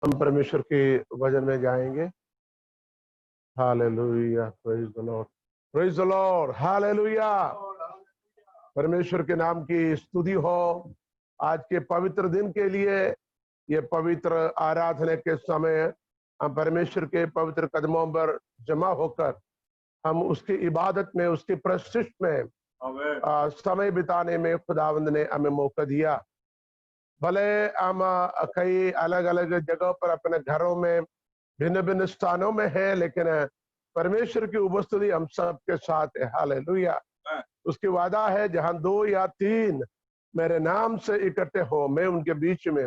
हम परमेश्वर के वचन में जाएंगे। Hallelujah, praise the Lord, praise the Lord, hallelujah. परमेश्वर के नाम की स्तुति हो। आज के पवित्र दिन के लिए, ये पवित्र आराधना के समय हम परमेश्वर के पवित्र कदमों पर जमा होकर हम उसकी इबादत में, उसकी प्रशिष्ट में समय बिताने में खुदावंद ने हमें मौका दिया। भले हम कई अलग अलग जगहों पर अपने घरों में भिन्न भिन्न स्थानों में है, लेकिन परमेश्वर की उपस्थिति हम सबके साथ है। हालेलुया। उसकी वादा है, जहां 2 या 3 मेरे नाम से इकट्ठे हो, मैं उनके बीच में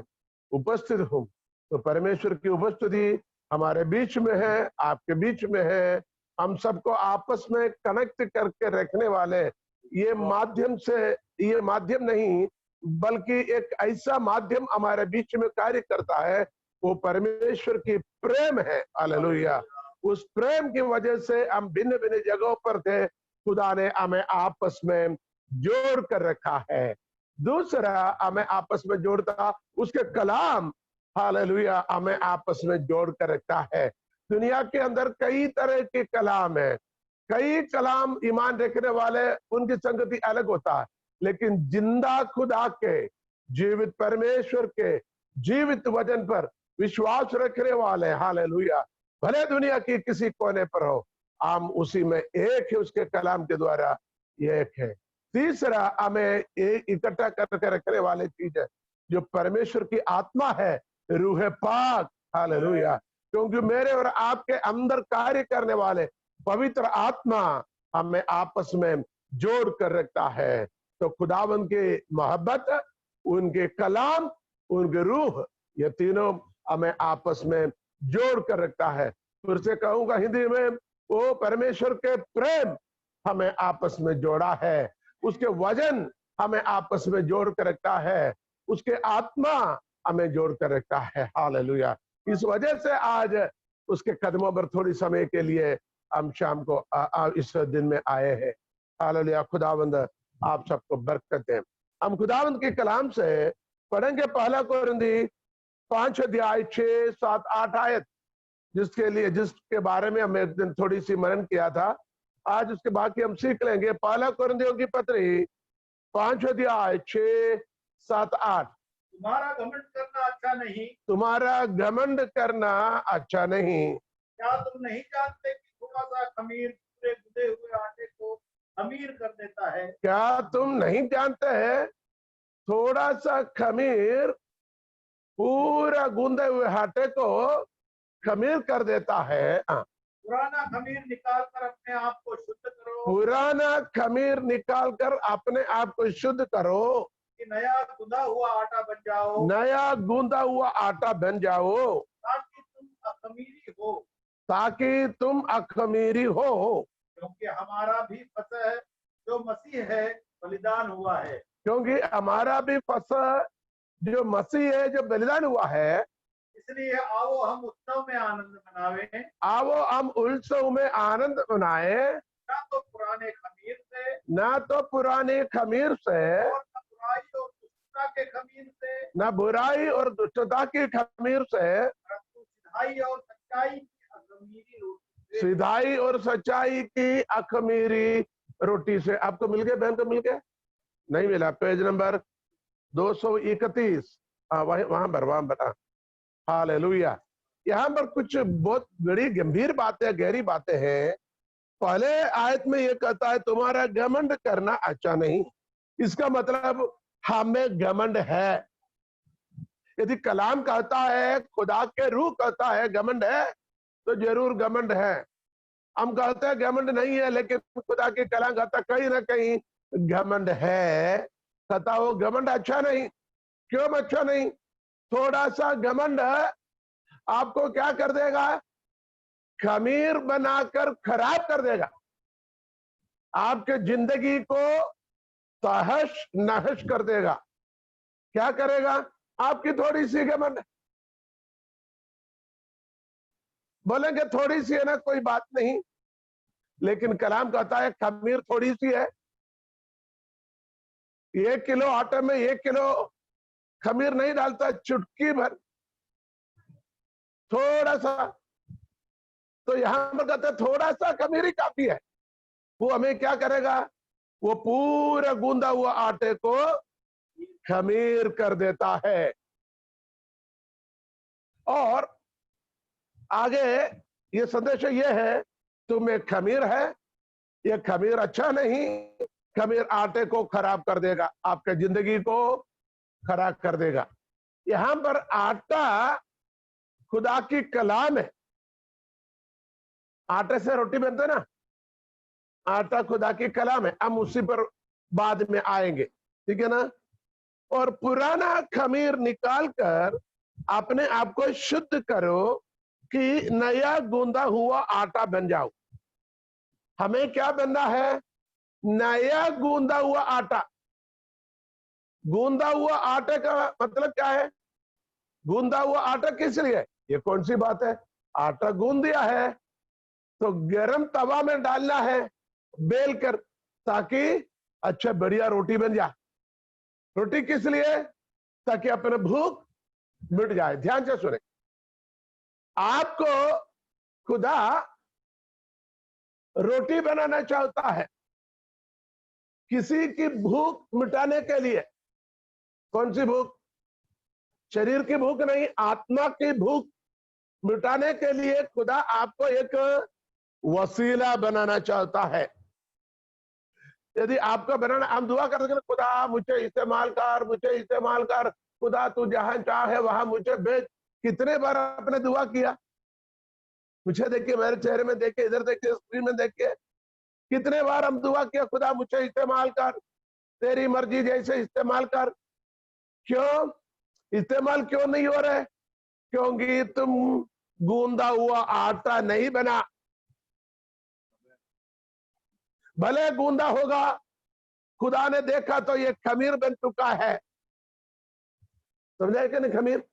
उपस्थित हूँ। तो परमेश्वर की उपस्थिति हमारे बीच में है, आपके बीच में है। हम सबको आपस में कनेक्ट करके रखने वाले ये माध्यम से, ये माध्यम नहीं बल्कि एक ऐसा माध्यम हमारे बीच में कार्य करता है, वो परमेश्वर की प्रेम है। हालेलुया। उस प्रेम की वजह से हम भिन्न भिन्न जगहों पर थे, खुदा ने हमें आपस में जोड़ कर रखा है। दूसरा, हमें आपस में जोड़ता उसके कलाम, हालेलुया, हमें आपस में जोड़ कर रखता है। दुनिया के अंदर कई तरह के कलाम है, कई कलाम ईमान रखने वाले उनकी संगति अलग होता है, लेकिन जिंदा खुदा के, जीवित परमेश्वर के जीवित वचन पर विश्वास रखने वाले, हालेलुया, भले दुनिया की किसी कोने पर हो, हम उसी में एक है, उसके कलाम के द्वारा ये एक है। तीसरा, हमें इकट्ठा करके रखने वाली चीज है जो परमेश्वर की आत्मा है, रूह पाक, हालेलुया। क्योंकि मेरे और आपके अंदर कार्य करने वाले पवित्र आत्मा हमें आपस में जोड़ कर रखता है। तो खुदावन की मोहब्बत, उनके कलाम, उनके रूह, ये तीनों हमें आपस में जोड़ कर रखता है। फिर से कहूंगा हिंदी में, वो परमेश्वर के प्रेम हमें आपस में जोड़ा है, उसके वजन हमें आपस में जोड़ कर रखता है, उसके आत्मा हमें जोड़ कर रखता है। हालेलुया। इस वजह से आज उसके कदमों पर थोड़ी समय के लिए हम शाम को इस दिन में आए हैं। हालेलुया। खुदावंद आप सबको बरकत दें। हम खुदावंद के कलाम से पढ़ेंगे पहला कोरिन्थी 5 अध्याय 6, 7, 8 आयत, जिसके बारे में हम एक दिन थोड़ी सी मनन किया था। आज उसके बाकी हम सीख लेंगे। पहला कोरिन्थियों की पत्री 5 अध्याय 6, 7, 8। तुम्हारा घमंड करना अच्छा नहीं, तुम्हारा घमंड करना अच्छा नहीं। क्या तुम नहीं जानते कि थोड़ा सा खमीर पूरे गुदे हुए आटे को खमीर कर देता है? क्या तुम नहीं जानते हैं, थोड़ा सा खमीर पूरा गूंदे हुए आटे को खमीर कर देता है। पुराना खमीर निकालकर अपने आप को शुद्ध करो, पुराना खमीर निकालकर अपने आप को शुद्ध करो, कि नया गुंदा हुआ आटा बन जाओ, नया गूंदा हुआ आटा बन जाओ, ताकि तुम अखमीरी हो, ताकि तुम अखमीरी हो। क्योंकि हमारा भी फसह जो मसीह है बलिदान हुआ है। क्योंकि हमारा भी फसह जो मसीह है, जो बलिदान हुआ है। इसलिए आओ हम उत्सव में आनंद मनावें, आओ हम उत्सव में आनंद मनाए, ना तो पुराने खमीर से, ना तो पुराने खमीर से, और न बुराई और दुष्टता के खमीर से, न बुराई और दुष्टता की खमीर से, परंतु सिधाई और सच्चाई की अखमीरी रोटी से। सिधाई और सच्चाई की अखमीरी रोटी से। आपको मिल गया? बहन को मिल गया? नहीं मिला? पेज नंबर 231, वहां पर हालेलुया। यहाँ पर कुछ बहुत बड़ी गंभीर बातें, गहरी बातें हैं। पहले आयत में ये कहता है तुम्हारा घमंड करना अच्छा नहीं। इसका मतलब हमें घमंड है। यदि कलाम कहता है, खुदा के रूह कहता है घमंड है, तो जरूर घमंड है। हम कहते हैं घमंड नहीं है, लेकिन खुदा के कलाम कहता कहीं ना कहीं घमंड है। कहता वो घमंड अच्छा नहीं। क्यों अच्छा नहीं? थोड़ा सा घमंड आपको क्या कर देगा? खमीर बनाकर खराब कर देगा। आपके जिंदगी को तहश नहश कर देगा। क्या करेगा? आपकी थोड़ी सी घमंड। बोलेंगे थोड़ी सी है ना, कोई बात नहीं, लेकिन कलाम कहता है खमीर थोड़ी सी है। 1 किलो आटे में 1 किलो खमीर नहीं डालता, चुटकी भर। थोड़ा सा। तो यहां पर कहते हैं थोड़ा सा खमीर ही काफी है। वो हमें क्या करेगा? वो पूरा गूंदा हुआ आटे को खमीर कर देता है। और आगे ये संदेश ये है, तुम्हें खमीर है, ये खमीर अच्छा नहीं, खमीर आटे को खराब कर देगा, आपके जिंदगी को खराब कर देगा। यहां पर आटा खुदा की कलाम है। आटे से रोटी बनते ना, आटा खुदा की कलाम है। हम उसी पर बाद में आएंगे, ठीक है ना। और पुराना खमीर निकाल कर अपने आप को शुद्ध करो कि नया गूंदा हुआ आटा बन जाओ। हमें क्या बनना है? नया गूंदा हुआ आटा। गूंदा हुआ आटे का मतलब क्या है? गूंदा हुआ आटा किस लिए? ये कौन सी बात है? आटा गूंद दिया है तो गरम तवा में डालना है बेल कर, ताकि अच्छा बढ़िया रोटी बन जाए। रोटी किस लिए? ताकि अपने भूख मिट जाए। ध्यान से सुने, आपको खुदा रोटी बनाना चाहता है किसी की भूख मिटाने के लिए। कौन सी भूख? शरीर की भूख नहीं, आत्मा की भूख मिटाने के लिए खुदा आपको एक वसीला बनाना चाहता है। यदि आपका बनाना, हम दुआ करते हैं खुदा मुझे इस्तेमाल कर, मुझे इस्तेमाल कर, खुदा तू जहां चाहे वहां मुझे भेज। कितने बार आपने दुआ किया? मुझे देखिए, मेरे चेहरे में देखिए, इधर देखिए, स्क्रीन में देखिए, कितने बार हम दुआ किया, खुदा मुझे इस्तेमाल कर, तेरी मर्जी जैसे इस्तेमाल कर। क्यों इस्तेमाल क्यों नहीं हो रहे? क्योंकि तुम गूंदा हुआ आटा नहीं बना। भले गूंदा होगा, खुदा ने देखा तो ये खमीर बन चुका है। समझे कि नहीं? खमीर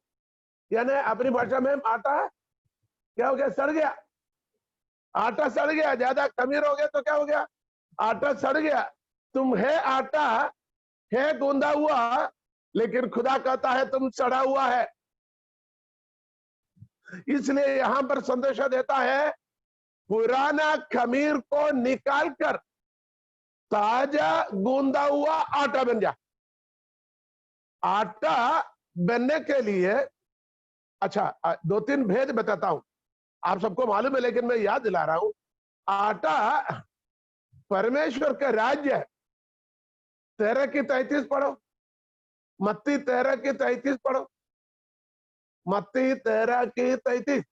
यानी अपनी भाषा में आटा क्या हो गया? सड़ गया। आटा सड़ गया, ज्यादा खमीर हो गया तो क्या हो गया? आटा सड़ गया। तुम है आटा, है गूंदा हुआ, लेकिन खुदा कहता है तुम सड़ा हुआ है। इसलिए यहां पर संदेशा देता है, पुराना खमीर को निकालकर ताजा गूंदा हुआ आटा बन जा। आटा बनने के लिए, अच्छा दो तीन भेद बताता हूं, आप सबको मालूम है लेकिन मैं याद दिला रहा हूं। आटा परमेश्वर का राज्य है। 13:33 पढ़ो, मत्ती 13:33 पढ़ो, मत्ती 13:33।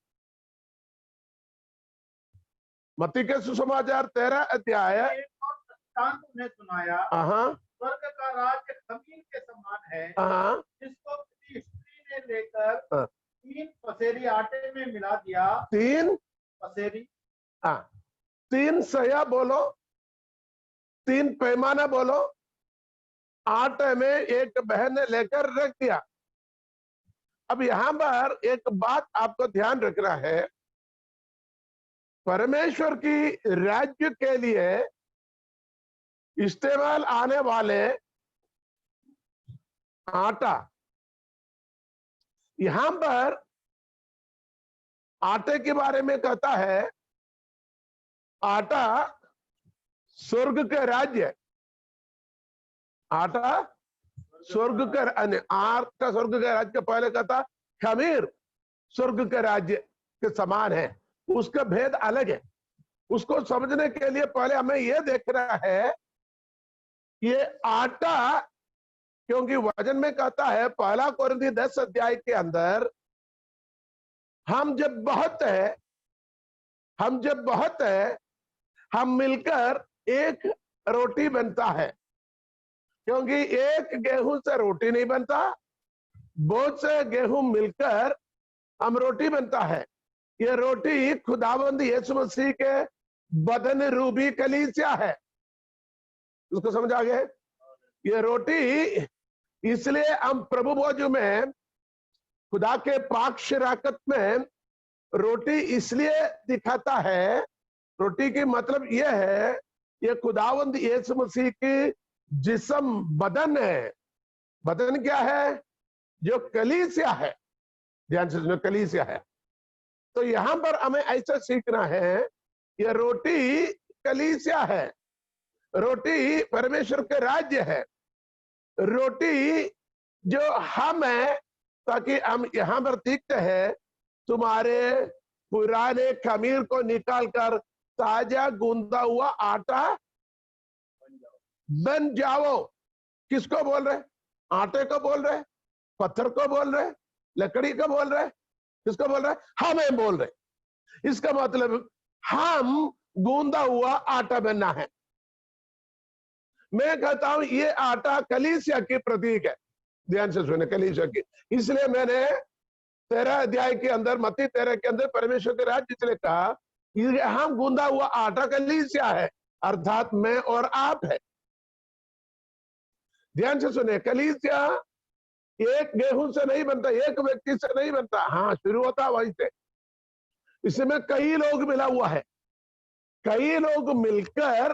मत्ती के सुसमाचार 13 अध्याय। एक और दृष्टांत उन्हें सुनाया, हाँ स्वर्ग का राज्य खमीर के समान है, हाँ जिसको किसी स्त्री ने लेकर हाँ। 3 पसेरी आटे में मिला दिया। 3 पसेरी, हाँ, 3 सया बोलो, 3 पैमाना बोलो, आटे में एक बहन ने लेकर रख दिया। अब यहां पर एक बात आपको ध्यान रखना है, परमेश्वर की राज्य के लिए इस्तेमाल आने वाले आटा, यहां पर आटे के बारे में कहता है, आटा स्वर्ग के राज्य, आटा स्वर्ग का, आटा स्वर्ग के राज्य के पहले कहता खमीर स्वर्ग के राज्य के समान है। उसका भेद अलग है। उसको समझने के लिए पहले हमें यह देखना है, ये आटा, क्योंकि वचन में कहता है 1 कोरिन्थी 10 अध्याय के अंदर, हम जब बहुत है, हम मिलकर एक रोटी बनता है। क्योंकि एक गेहूं से रोटी नहीं बनता, बहुत से गेहूं मिलकर हम रोटी बनता है। ये रोटी खुदावंद यीशु मसीह के बदन रूबी कलीसिया है। उसको समझ आ गया? ये रोटी, इसलिए हम प्रभु भोज में, खुदा के पाक शराकत में रोटी इसलिए दिखाता है। रोटी की मतलब यह है, ये खुदावंद यीशु मसीह की जिस्म बदन है। बदन क्या है? जो कलीसिया है। ध्यान से सुनो, कलीसिया है। तो यहां पर हमें ऐसा सीखना है, ये रोटी कलीसिया है, रोटी परमेश्वर के राज्य है, रोटी जो हम है, ताकि हम यहां पर सीखते हैं तुम्हारे पुराने खमीर को निकालकर ताजा गूंदा हुआ आटा बन जाओ। किसको बोल रहे? आटे को बोल रहे, पत्थर को बोल रहे, लकड़ी को बोल रहे, किसको बोल रहे? हमें बोल रहे। इसका मतलब हम गूंदा हुआ आटा बनना है। मैं कहता हूं ये आटा कलीसिया की प्रतीक है। ध्यान से सुने, कलीसिया की। इसलिए मैंने 13 अध्याय के अंदर, मत्ती 13 के अंदर परमेश्वर के राज्य इसलिए कहा, ये हम गूंदा हुआ आटा कलीसिया है, अर्थात मैं और आप है। ध्यान से सुने, कलीसिया एक गेहूं से नहीं बनता, एक व्यक्ति से नहीं बनता। हाँ, शुरू होता वहीं से। इसमें कई लोग मिला हुआ है, कई लोग मिलकर,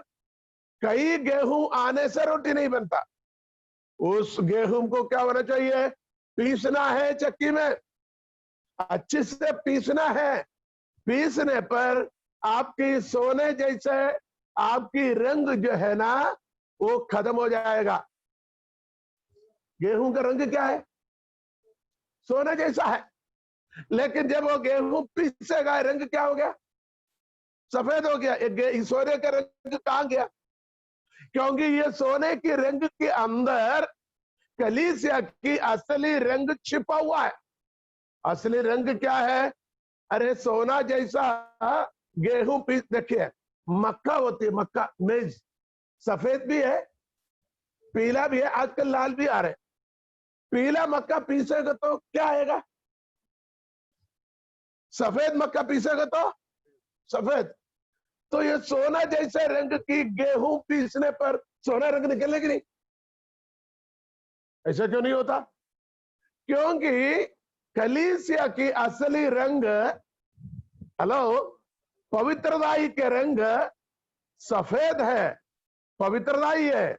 कई गेहूं आने से रोटी नहीं बनता। उस गेहूं को क्या होना चाहिए? पीसना है चक्की में, अच्छे से पीसना है। पीसने पर आपकी सोने जैसे आपकी रंग जो है ना, वो खत्म हो जाएगा। गेहूं का रंग क्या है? सोने जैसा है। लेकिन जब वो गेहूं पीसेगा, रंग क्या हो गया? सफेद हो गया। सोने का रंग कहां गया? क्योंकि ये सोने की रंग के अंदर कलीसिया की असली रंग छिपा हुआ है। असली रंग क्या है? अरे सोना जैसा गेहूं पीस, देखिए मक्का होती है, मक्का मेज, सफेद भी है, पीला भी है, आजकल लाल भी आ रहे। पीला मक्का पीसेगा तो क्या आएगा? सफेद मक्का पीसेगा तो सफेद। तो ये सोना जैसे रंग की गेहूं पीसने पर सोना रंग निकलेगी नहीं? ऐसा क्यों नहीं होता? क्योंकि कलीसिया की असली रंग, हेलो, पवित्रताई के रंग सफेद है, पवित्रताई है,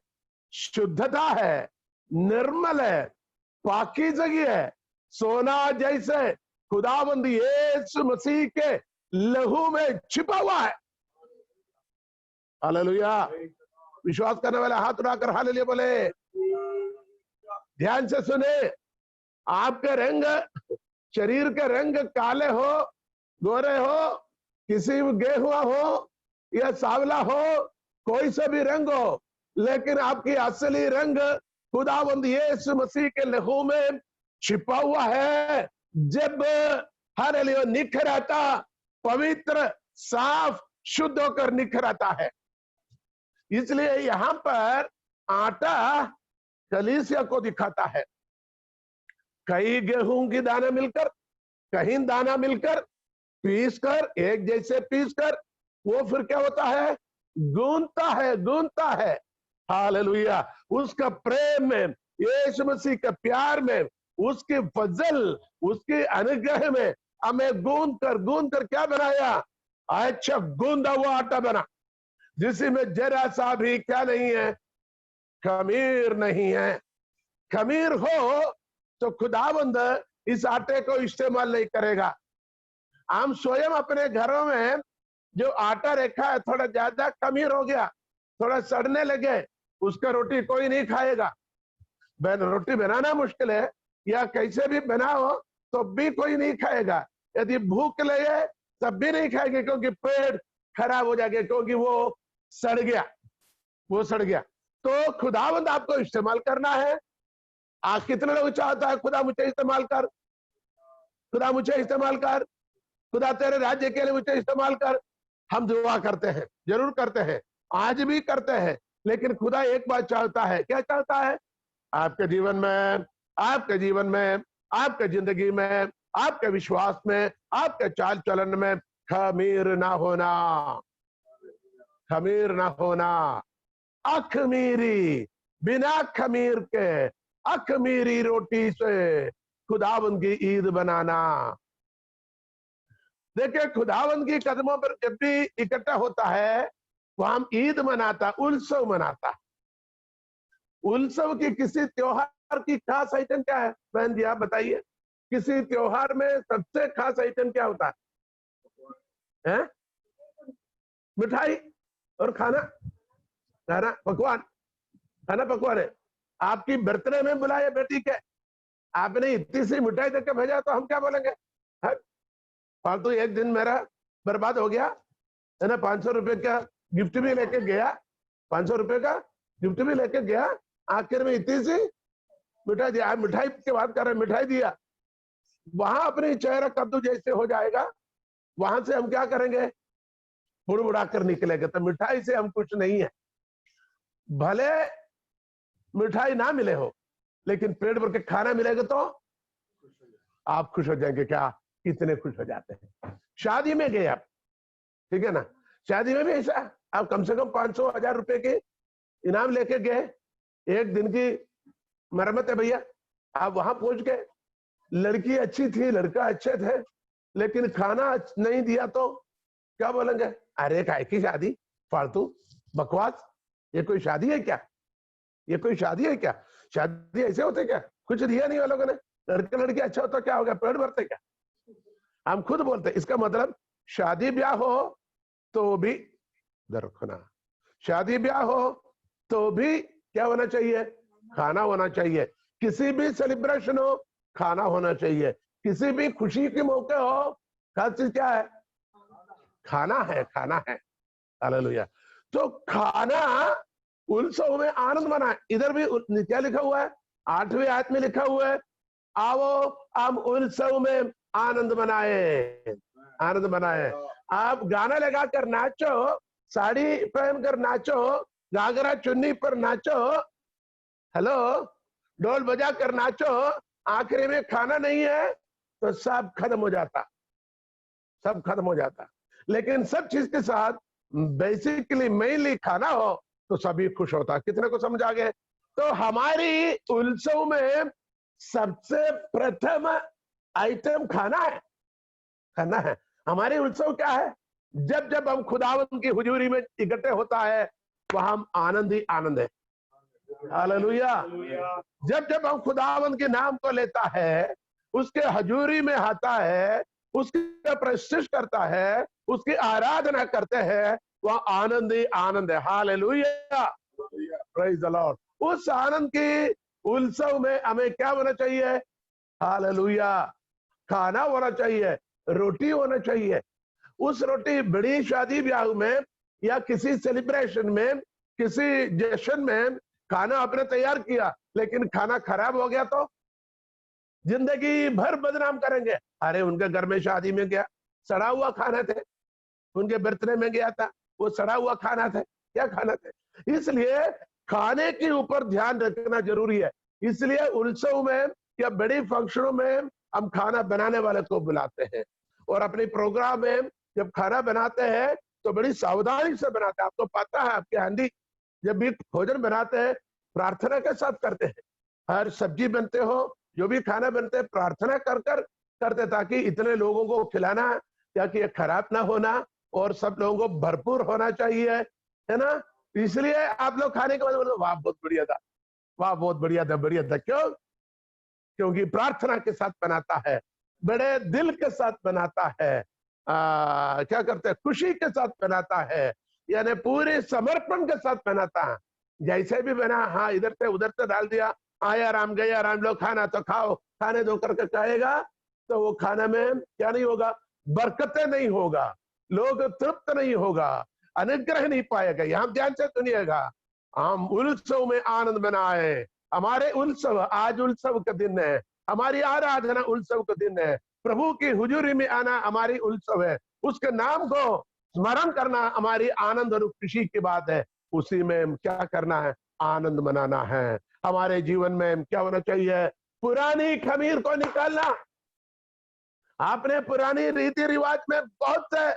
शुद्धता है, निर्मल है, पाकीज़गी है। सोना जैसे खुदावंद यीशु मसीह के लहू में छिपा हुआ है। हालेलुया। विश्वास करने वाले हाथ उठाकर हालेलुया बोले। ध्यान से सुने, आपके रंग, शरीर के रंग काले हो, गोरे हो, किसी गेहुआ हो या सावला हो, कोई से भी रंग हो, लेकिन आपकी असली रंग खुदावंद यीशु मसीह के लहू में छिपा हुआ है। जब हालेलुया निखर आता, पवित्र, साफ, शुद्ध होकर निखर आता है। इसलिए यहां पर आटा कलीसिया को दिखाता है। कई गेहूं की दाना मिलकर, कहीं दाना मिलकर, पीसकर, एक जैसे पीसकर, वो फिर क्या होता है? गूंथता है, गूंथता है। हालेलुया। उसका प्रेम में, यीशु मसीह के प्यार में, उसके फजल, उसके अनुग्रह में हमें गूंथ कर क्या बनाया? अच्छा गूंदा हुआ आटा बना, जिसमें जरा सा भी क्या नहीं है? खमीर नहीं है। खमीर हो तो खुदावंद इस आटे को इस्तेमाल नहीं करेगा। हम स्वयं अपने घरों में जो आटा रखा है, थोड़ा ज्यादा खमीर हो गया, थोड़ा सड़ने लगे, उसका रोटी कोई नहीं खाएगा। रोटी बनाना मुश्किल है, या कैसे भी बनाओ तो भी कोई नहीं खाएगा। यदि भूख लगे तब भी नहीं खाएंगे, क्योंकि पेट खराब हो जाएगा, क्योंकि वो सड़ गया, वो सड़ गया। तो खुदावंद आपको इस्तेमाल करना है। आज कितने लोग चाहता है खुदा मुझे इस्तेमाल कर, खुदा मुझे इस्तेमाल कर, खुदा तेरे राज्य के लिए मुझे इस्तेमाल कर। हम दुआ करते हैं, जरूर करते हैं, आज भी करते हैं, लेकिन खुदा एक बात चाहता है। क्या चाहता है? आपके जीवन में, आपके जीवन में, आपके जिंदगी में, आपके विश्वास में, आपके चाल चलन में खमीर ना होना, खमीर ना होना। अखमीरी, बिना खमीर के अखमीरी रोटी से खुदावंद की ईद बनाना। देखिए, खुदावंद की कदमों पर जब भी इकट्ठा होता है, वो हम ईद मनाता, उत्सव मनाता। उत्सव की, किसी त्योहार की खास आइटम क्या है? बहन जी आप बताइए, किसी त्योहार में सबसे खास आइटम क्या होता है? है? मिठाई और खाना, खाना पकवान, खाना पकवान है। आपकी बर्थडे में बुलाए बेटी के, आपने इतनी सी मिठाई देकर भेजा तो हम क्या बोलेंगे? फालतू एक दिन मेरा बर्बाद हो गया है ना। 500 रुपए का गिफ्ट भी लेके गया, 500 रुपए का गिफ्ट भी लेके गया, आखिर में इतनी सी मिठाई दिया। आप मिठाई की बात कर रहे हैं, मिठाई दिया, वहां अपनी चेहरा कद्दू जैसे हो जाएगा, वहां से हम क्या करेंगे? बुड़बुड़ा कर निकलेंगे। तो मिठाई से हम कुछ नहीं है। भले मिठाई ना मिले हो, लेकिन पेट भर के खाना मिलेगा तो आप खुश हो जाएंगे। क्या कितने खुश हो जाते हैं? शादी में गए आप, ठीक है ना, शादी में भी ऐसा, आप कम से कम 500-1000 रुपए के इनाम लेके गए, एक दिन की मरम्मत है भैया। आप वहां पहुंच गए, लड़की अच्छी थी, लड़का अच्छे थे, लेकिन खाना नहीं दिया तो क्या बोलेंगे? अरे काय की शादी, फालतू बकवास, ये कोई शादी है क्या? ये कोई शादी है क्या? शादी ऐसे होते क्या? कुछ दिया नहीं वालों ने, लड़के लड़की अच्छा होता क्या हो गया? पेट भरते क्या? हम खुद बोलते। इसका मतलब शादी ब्याह हो तो भी दरखना, शादी ब्याह हो तो भी क्या होना चाहिए? खाना होना चाहिए। किसी भी सेलिब्रेशन हो, खाना होना चाहिए। किसी भी खुशी के मौके हो, खास चीज क्या है? खाना है, खाना है। हालेलुया। तो खाना, उत्सव में आनंद मनाए। इधर भी क्या लिखा हुआ है? 8वें आयत में लिखा हुआ है, आओ हम उत्सव में आनंद मनाए, आनंद मनाए। आप गाना लगाकर नाचो, साड़ी पहनकर नाचो, घाघरा चुन्नी पर नाचो, हेलो, ढोल बजा कर नाचो, आखिरी में खाना नहीं है तो सब खत्म हो जाता, सब खत्म हो जाता। लेकिन सब चीज के साथ बेसिकली मेनली खाना हो तो सभी खुश होता। कितने को समझ आ गए? तो हमारी उत्सव में सबसे प्रथम आइटम खाना है, खाना है। हमारी उत्सव क्या है? जब जब हम खुदावंत की हुजूरी में इकट्ठे होता है, वहां हम आनंद ही आनंद है। हालेलुया। जब जब हम खुदावंत के नाम को लेता है, उसके हजूरी में आता है, उसका प्रशिश करता है, उसकी आराधना करते हैं, वह आनंद ही आनंद है। Hallelujah, praise the Lord. उस आनंद की उत्सव में हमें क्या होना चाहिए? हालेलुया, खाना होना चाहिए, रोटी होना चाहिए। उस रोटी बड़ी शादी ब्याह में या किसी सेलिब्रेशन में, किसी जश्न में खाना आपने तैयार किया, लेकिन खाना खराब हो गया तो जिंदगी भर बदनाम करेंगे। अरे उनके घर में शादी में गया, सड़ा हुआ खाना थे, उनके बर्थडे में गया था, वो सड़ा हुआ खाना था, क्या खाना थे? इसलिए खाने के ऊपर ध्यान रखना जरूरी है। इसलिए उत्सव में या बड़ी फंक्शनों में हम खाना बनाने वाले को बुलाते हैं, और अपने प्रोग्राम में जब खाना बनाते हैं तो बड़ी सावधानी से बनाते हैं। आपको पता है, आपके हांडी जब भी भोजन बनाते हैं प्रार्थना के साथ करते हैं। हर सब्जी बनते हो, जो भी खाना बनते हैं, प्रार्थना कर कर करते, ताकि इतने लोगों को खिलाना, ताकि ये खराब ना होना और सब लोगों को भरपूर होना चाहिए, है ना। इसलिए आप लोग खाने के बाद बोलते वाह बहुत बढ़िया था, वाह बहुत बढ़िया था, बढ़िया था। क्यों? क्योंकि प्रार्थना के साथ बनाता है, बड़े दिल के साथ बनाता है, क्या करते हैं? खुशी के साथ बनाता है, यानी पूरे समर्पण के साथ बनाता है। जैसे भी बना, हाँ इधर से उधर से डाल दिया, आया राम गया राम, लो खाना तो खाओ, खाने दो करके कहेगा तो वो खाना में क्या नहीं होगा? बरकतें नहीं होगा, लोग तृप्त नहीं होगा, अनुग्रह नहीं पाएगा। यहां ध्यान से सुनिएगा, हम उत्सव में आनंद मनाए। हमारे उत्सव, आज उत्सव का दिन है, हमारी आराधना उत्सव का दिन है, प्रभु की हुजूरी में आना हमारी उत्सव है, उसके नाम को स्मरण करना हमारी आनंद और खुशी की बात है। उसी में क्या करना है? आनंद मनाना है। हमारे जीवन में क्या होना चाहिए? पुरानी खमीर को निकालना। आपने पुरानी रीति रिवाज में बहुत से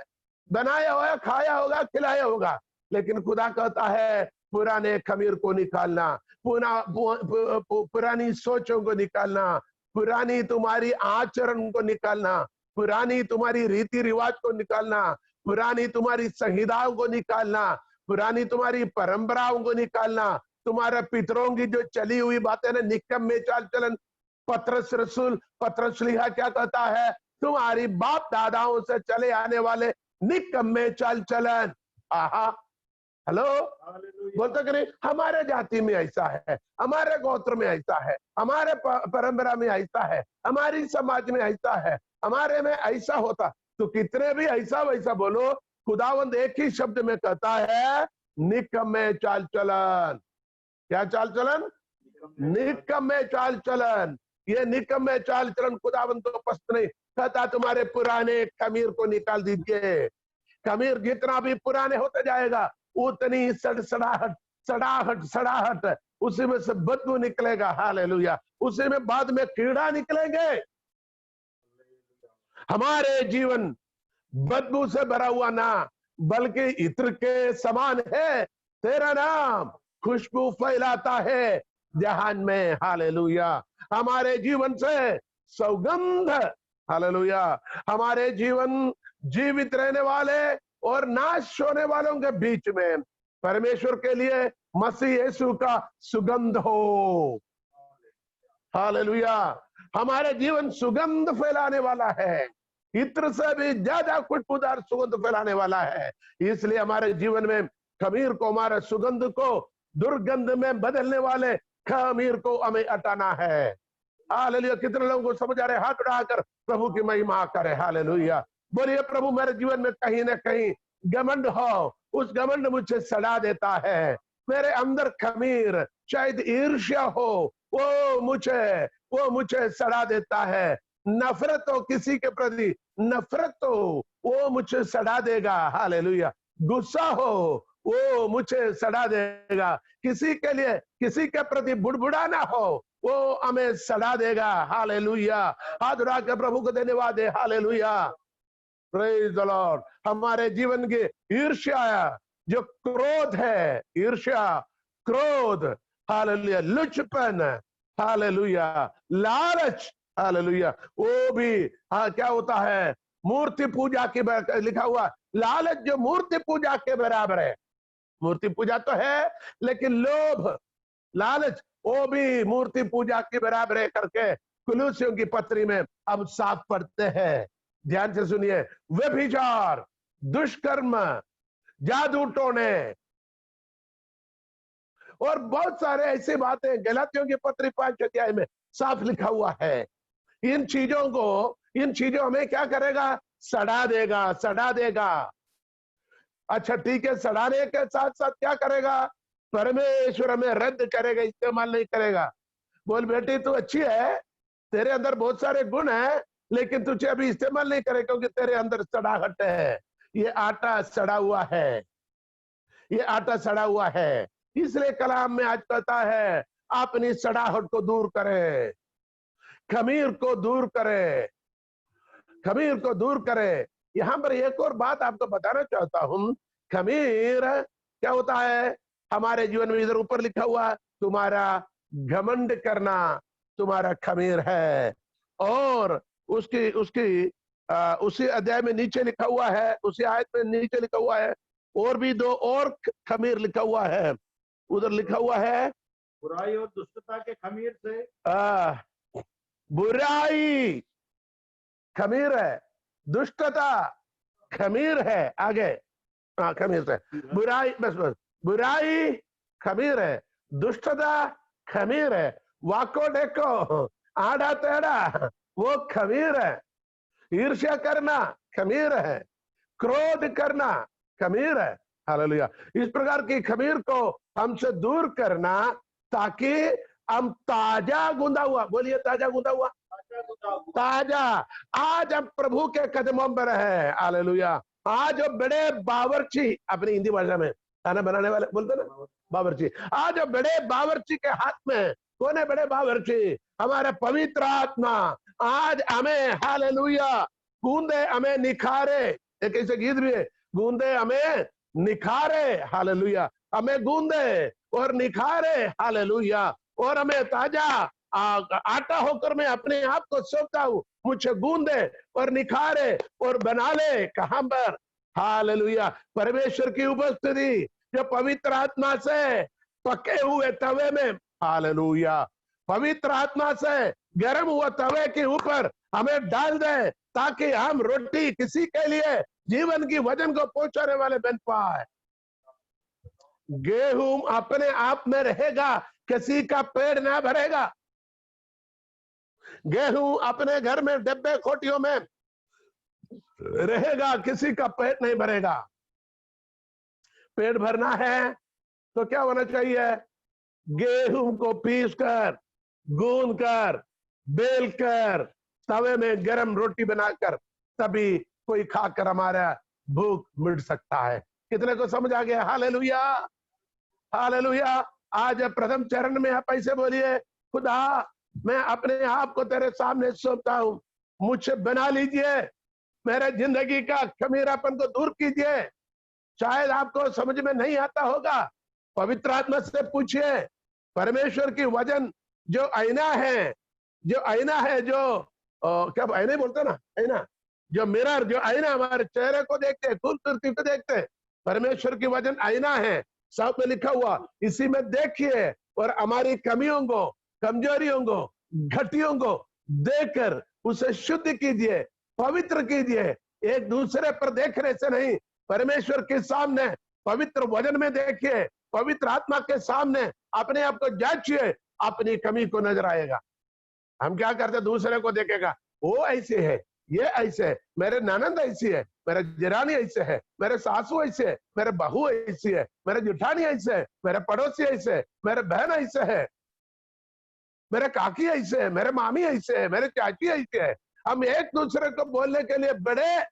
बनाया होगा, खाया होगा, खिलाया होगा, लेकिन खुदा कहता है पुराने खमीर को निकालना, पुरानी सोचों को निकालना, पुरानी तुम्हारी आचरण को निकालना, पुरानी तुम्हारी रीति रिवाज को निकालना, पुरानी तुम्हारी संहिताओं को निकालना, पुरानी तुम्हारी परंपराओं को निकालना, तुम्हारे पितरों की जो चली हुई बातें ना, निकम्मे चाल चलन। पत्रस रसूल, पत्रस लिहा क्या कहता है? तुम्हारी बाप दादाओं से चले आने वाले निकम्मे चाल चलन। आहा, हेलो, बोलते कि नहीं, हमारे जाति में ऐसा है, हमारे गोत्र में ऐसा है, हमारे परंपरा में ऐसा है, हमारी समाज में ऐसा है, हमारे में ऐसा होता। तो कितने भी ऐसा वैसा बोलो, खुदावंद एक ही शब्द में कहता है, निकम्मे चाल चलन। क्या चाल चलन? निकम्मे चाल चलन। ये निकम्मे चाल चलन खुदावंद को पसंद नहीं। कहता तुम्हारे पुराने खमीर को निकाल दीजिए। खमीर जितना भी पुराने होते जाएगा उतनी सड़सड़ाहट, सड़ाहट, सड़ाहट, उसी में से बदबू निकलेगा। हालेलुया। उसी में बाद में कीड़ा निकलेंगे। हमारे जीवन बदबू से भरा हुआ ना, बल्कि इत्र के समान है। तेरा नाम खुशबू फैलाता है जहान में। हालेलुया। हमारे जीवन से सौगंध, हालेलुया, हमारे जीवन जीवित रहने वाले और नाश होने वालों के बीच में परमेश्वर के लिए मसीह यीशु का सुगंध हो। हालेलुया। हमारे जीवन सुगंध फैलाने वाला है, इत्र से भी ज्यादा खुशबूदार सुगंध फैलाने वाला है। इसलिए हमारे जीवन में खमीर को, हमारे सुगंध को दुर्गंध में बदलने वाले खमीर को हमें हटाना है। हालेलुया। कितने लोगों को समझ आ रहे? हाथ उठाकर प्रभु की महिमा करे। हालेलुया। बोलिए, प्रभु मेरे जीवन में कहीं ना कहीं घमंड हो, उस घमंड मुझे सड़ा देता है। मेरे अंदर खमीर, शायद ईर्ष्या हो, वो मुझे सड़ा देता है। नफरत हो, किसी के प्रति नफरत हो, वो मुझे सड़ा देगा। हालेलुया। गुस्सा हो, वो मुझे सड़ा देगा। किसी के लिए, किसी के प्रति बुड़बुड़ाना हो, वो हमें सड़ा देगा। हालेलुया। हाथ उठा के प्रभु को धन्यवाद है। हालेलुया। Praise the Lord. हमारे जीवन की ईर्ष्या, जो क्रोध है, ईर्ष्या, क्रोध, हालेलुया, लुचपन, हालेलुया, लालच, हालेलुया, वो भी क्या होता है? मूर्ति पूजा के लिखा हुआ लालच जो मूर्ति पूजा के बराबर है। मूर्ति पूजा तो है, लेकिन लोभ, लालच, वो भी मूर्ति पूजा के बराबर है करके कुलूसियों की पत्री में अब साफ पढ़ते हैं। ध्यान से सुनिए। व्यभिचार, दुष्कर्म, जादू टोने और बहुत सारे ऐसी बातें गलातियों की पत्री 5 अध्याय में साफ लिखा हुआ है। इन चीजों में क्या करेगा? सड़ा देगा, सड़ा देगा। अच्छा ठीक है, सड़ाने के साथ साथ क्या करेगा? परमेश्वर हमें रद्द करेगा, इस्तेमाल नहीं करेगा। बोल बेटी तू अच्छी है, तेरे अंदर बहुत सारे गुण हैं, लेकिन तुझे अभी इस्तेमाल नहीं करे क्योंकि तेरे अंदर सड़ाहट है। ये आटा सड़ा हुआ है, ये आटा सड़ा हुआ है। इसलिए कलाम में आज कहता है अपनी सड़ाहट को दूर करे, खमीर को दूर करे, खमीर को दूर करे। यहां पर एक और बात आपको बताना चाहता हूं। खमीर क्या होता है हमारे जीवन में? इधर ऊपर लिखा हुआ, तुम्हारा घमंड करना तुम्हारा खमीर है। और उसी अध्याय में नीचे लिखा हुआ है, उसी आयत में नीचे लिखा हुआ है, और भी 2 और खमीर लिखा हुआ है। उधर लिखा हुआ है बुराई और दुष्टता के खमीर से। बुराई खमीर है, दुष्टता खमीर है। आगे खमीर से बुराई, बस बुराई खमीर है, दुष्टता खमीर है, वाको देखो आड़ा तेड़ा वो खमीर है, ईर्ष्या करना खमीर है, क्रोध करना खमीर है। हालेलुया। इस प्रकार की खमीर को हमसे दूर करना ताकि हम ताजा गूंदा हुआ, बोलिए ताजा गूंदा हुआ, ताजा आज हम प्रभु के कदमों पर है। हालेलुया। आज बड़े बावर्ची, अपनी हिंदी भाषा में खाना बनाने वाले बोलते ना बावर्ची, आज बड़े बावर्ची के हाथ में कौन है? बड़े बावर्ची हमारे पवित्र आत्मा। आज हमें हालेलुया गूंदे, हमें निखारे। एक ऐसे गीत भी है, गूंदे हमें निखारे। हालेलुया। हमें गूंदे और निखारे। हालेलुया। और हमें ताजा आटा होकर मैं अपने आप को सौंपता हूं, मुझे गूंदे और निखारे और बना ले। कहां पर? हालेलुया। परमेश्वर की उपस्थिति जो पवित्र आत्मा से पके हुए तवे में। हालेलुया। पवित्र आत्मा से गर्म हुआ तवे के ऊपर हमें डाल दे, ताकि हम रोटी किसी के लिए जीवन की वजन को पहुंचाने वाले बन पाए। गेहूं अपने आप में रहेगा, किसी का पेट ना भरेगा। गेहूं अपने घर में डब्बे खोटियों में रहेगा, किसी का पेट नहीं भरेगा। पेट भरना है तो क्या होना चाहिए? गेहूं को पीसकर, गूंद कर, बेल कर, तवे में गरम रोटी बनाकर, तभी कोई खाकर हमारा भूख मिट सकता है। कितने को समझ आ गया? Hallelujah, hallelujah. आज प्रथम चरण में आप ऐसे बोलिए, खुदा मैं अपने आप को तेरे सामने सौंपता हूं, मुझसे बना लीजिए, मेरे जिंदगी का खमीरापन को दूर कीजिए। शायद आपको समझ में नहीं आता होगा, पवित्र आत्मा से पूछिए। परमेश्वर की वचन जो आईना है, जो आईना है, जो क्या आईना बोलते ना, आईना, जो मिरर, जो आईना हमारे चेहरे को देखते, खूबसूरती को देखते, परमेश्वर की वचन आईना है। साथ में लिखा हुआ, इसी में देखिए और हमारी कमियों को, कमजोरियों को, घटियों को देखकर उसे शुद्ध कीजिए, पवित्र कीजिए। एक दूसरे पर देखने से नहीं, परमेश्वर के सामने पवित्र वचन में देखिए, पवित्र आत्मा के सामने अपने आप को जांचिए, अपनी कमी को नजर आएगा। हम क्या करते? दूसरे को देखेगा, वो ऐसे है, ये ऐसे है, मेरे ननद ऐसी है, मेरे जिरानी ऐसे है, मेरे सासू ऐसे है, मेरे बहू ऐसी है, मेरे जुठानी ऐसे है, मेरे पड़ोसी ऐसे है, मेरे बहन ऐसे है, मेरे काकी ऐसे है, मेरे मामी ऐसे है, मेरे चाची ऐसे है। हम एक दूसरे को बोलने के लिए बड़े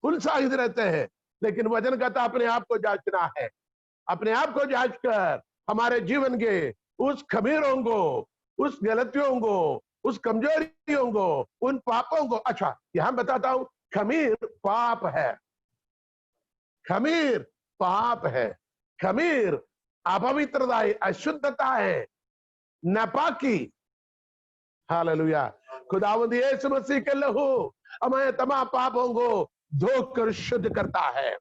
उत्साहित रहते हैं, लेकिन वचन कहता अपने आप को जांचना है। अपने आप को जांच कर हमारे जीवन के उस खमीरों को, उस गलतियों को, उस कमजोरियों को, उन पापों को। अच्छा, यहां बताता हूं, खमीर पाप है, खमीर पाप है, खमीर अपवित्रता है, अशुद्धता है, नापाकी। हालेलुया। खुदावंद यीशु मसीह के लहू हमें तमाम पापों को धोकर शुद्ध करता है।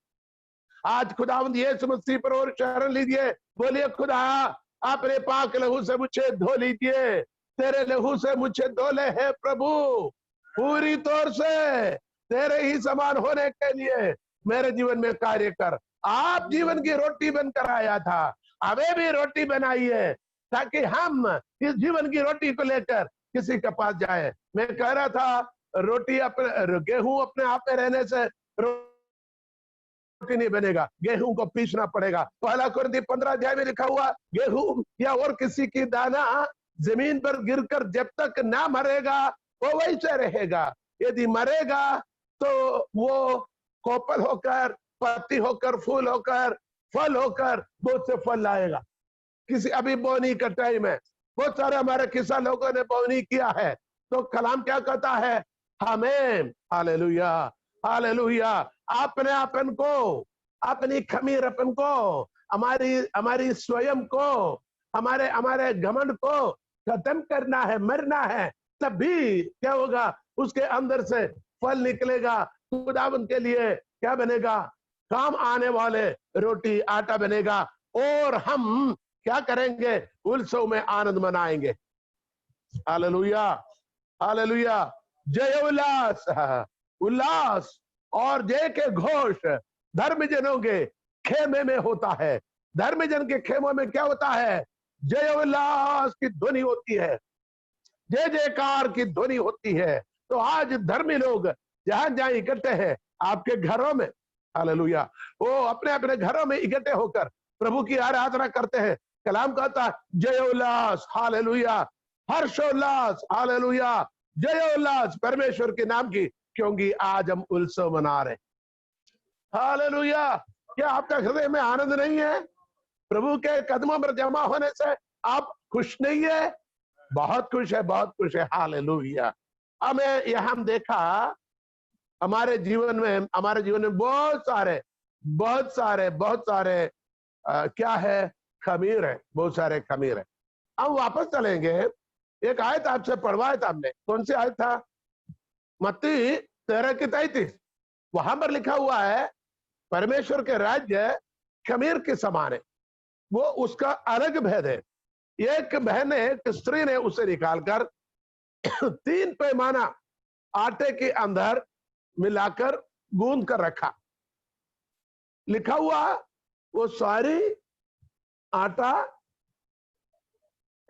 आज खुदावंद यीशु मसीह पर और शरण लीजिए, बोलिए, खुदा अपने पाक लहू से मुझे धो लीजिए, तेरे लहू से मुझे धोले है प्रभु, पूरी तौर से तेरे ही समान होने के लिए मेरे जीवन में कार्य कर। आप जीवन की रोटी बनकर आया था, हमें भी रोटी बनाइए, ताकि हम इस जीवन की रोटी को लेकर किसी के पास जाए। मैं कह रहा था, रोटी अपने, गेहूं अपने आप में रहने से रोटी नहीं बनेगा, गेहूं को पीसना पड़ेगा। पहला कुरिन्थी 15 अध्याय में लिखा हुआ, गेहूं या और किसी की दाना जमीन पर गिरकर जब तक ना मरेगा वो वैसे रहेगा, यदि मरेगा तो वो कोपल होकर, पत्ती होकर, फूल होकर, फल होकर बहुत से फल लाएगा। किसी अभी बोनी का टाइम है, बहुत सारे हमारे किसान लोगों ने बोनी किया है, तो कलाम क्या कहता है? हमें, हालेलुया, हालेलुया, अपने अपन को, अपनी खमीरपन को, हमारी स्वयं को, हमारे घमंड को खत्म करना है, मरना है। तभी क्या होगा? उसके अंदर से फल निकलेगा, खुदावंद के लिए क्या बनेगा? काम आने वाले रोटी, आटा बनेगा, और हम क्या करेंगे? उत्सव में आनंद मनाएंगे। Hallelujah, hallelujah. जय उल्लास, उल्लास और जय के घोष धर्मजनों के खेमे में होता है। धर्मजन के खेमों में क्या होता है? जय उल्लास की ध्वनि होती है, जय जयकार की ध्वनि होती है। तो आज धर्मी लोग जहां जहां इकट्ठे हैं, आपके घरों में, हालेलुया, वो अपने अपने घरों में इकट्ठे होकर प्रभु की आराधना करते हैं। कलाम कहता है, जय उल्लास, हालेलुया, हर्षोल्लास, हालेलुया, जय उल्लास परमेश्वर के नाम की, क्योंकि आज हम उत्सव मना रहे। हालेलुया। क्या आपका हृदय में आनंद नहीं है? प्रभु के कदमों पर जमा होने से आप खुश नहीं है? बहुत खुश है, बहुत खुश है। हालेलुया। हमें यहां देखा, हमारे जीवन में बहुत सारे क्या है? खमीर है, बहुत सारे खमीर है। हम वापस चलेंगे, एक आयत आपसे पढ़वाया था हमने। कौन सी आयत था? मत्ती 13:33। वहां पर लिखा हुआ है, परमेश्वर के राज्य खमीर के समान है। वो उसका अलग भेद है। एक बहन ने, एक स्त्री ने उसे निकालकर 3 पैमाना आटे के अंदर मिलाकर गूंद कर रखा। लिखा हुआ वो सारी आटा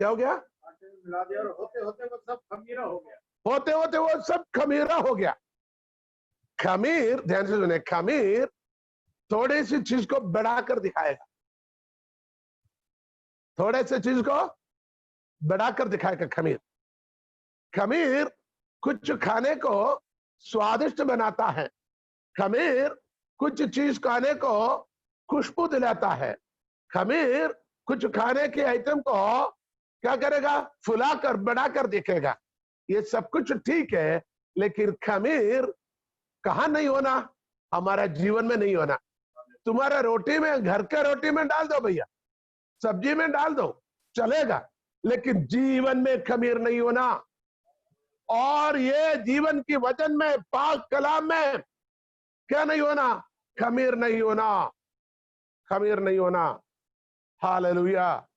क्या हो गया? आटे में मिला दिया और होते होते वो सब खमीरा हो गया। होते होते वो सब खमीरा हो गया। खमीर, ध्यान से सुने, खमीर थोड़ी सी चीज को बढ़ाकर दिखाएगा, थोड़े से चीज को बढ़ाकर दिखाएगा। खमीर, खमीर कुछ खाने को स्वादिष्ट बनाता है। खमीर कुछ चीज खाने को खुशबू दिलाता है। खमीर कुछ खाने के आइटम को क्या करेगा? फुलाकर बढ़ाकर दिखेगा। ये सब कुछ ठीक है, लेकिन खमीर कहां नहीं होना? हमारा जीवन में नहीं होना। तुम्हारा रोटी में, घर के रोटी में डाल दो भैया, सब्जी में डाल दो, चलेगा, लेकिन जीवन में खमीर नहीं होना। और ये जीवन की वचन में, पाक कलाम में क्या नहीं होना? खमीर नहीं होना, खमीर नहीं होना। हालेलुया,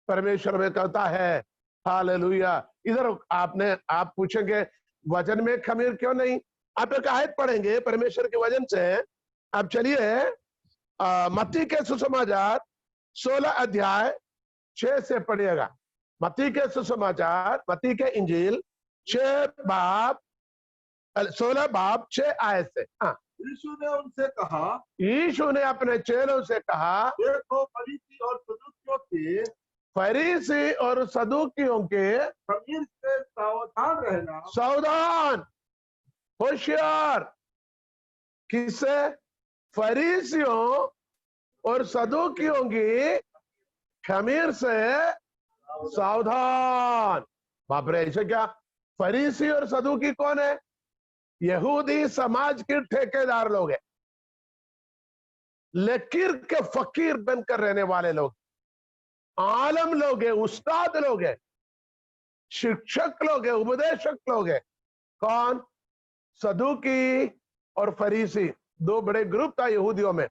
परमेश्वर में कहता है हालेलुया। इधर आप पूछेंगे वचन में खमीर क्यों नहीं? आप एक आयत पढ़ेंगे परमेश्वर के वचन से। अब चलिए मत्ती के सुसमाचार 16 अध्याय 6 से पढ़िएगा। मत्ती के सुसमाचार, मत्ती के इंजील 16 बाब 6 आयत से। हाँ, यीशु ने उनसे कहा, यीशु ने अपने चेलों से कहा, देखो फरीसी और सदूकियों के खमीर से सावधान रहना। सावधान, होशियार। किससे? फरीसियों और सदूकियों की खमीर से सावधान। बाप रे, ऐसे क्या? फरीसी और सदूकी कौन है? यहूदी समाज के ठेकेदार लोग हैं, लकीर के फकीर बनकर रहने वाले लोग, आलम लोग हैं, उस्ताद लोग हैं, शिक्षक लोग हैं, उपदेशक लोग हैं। कौन? सदूकी और फरीसी, दो बड़े ग्रुप था यहूदियों में।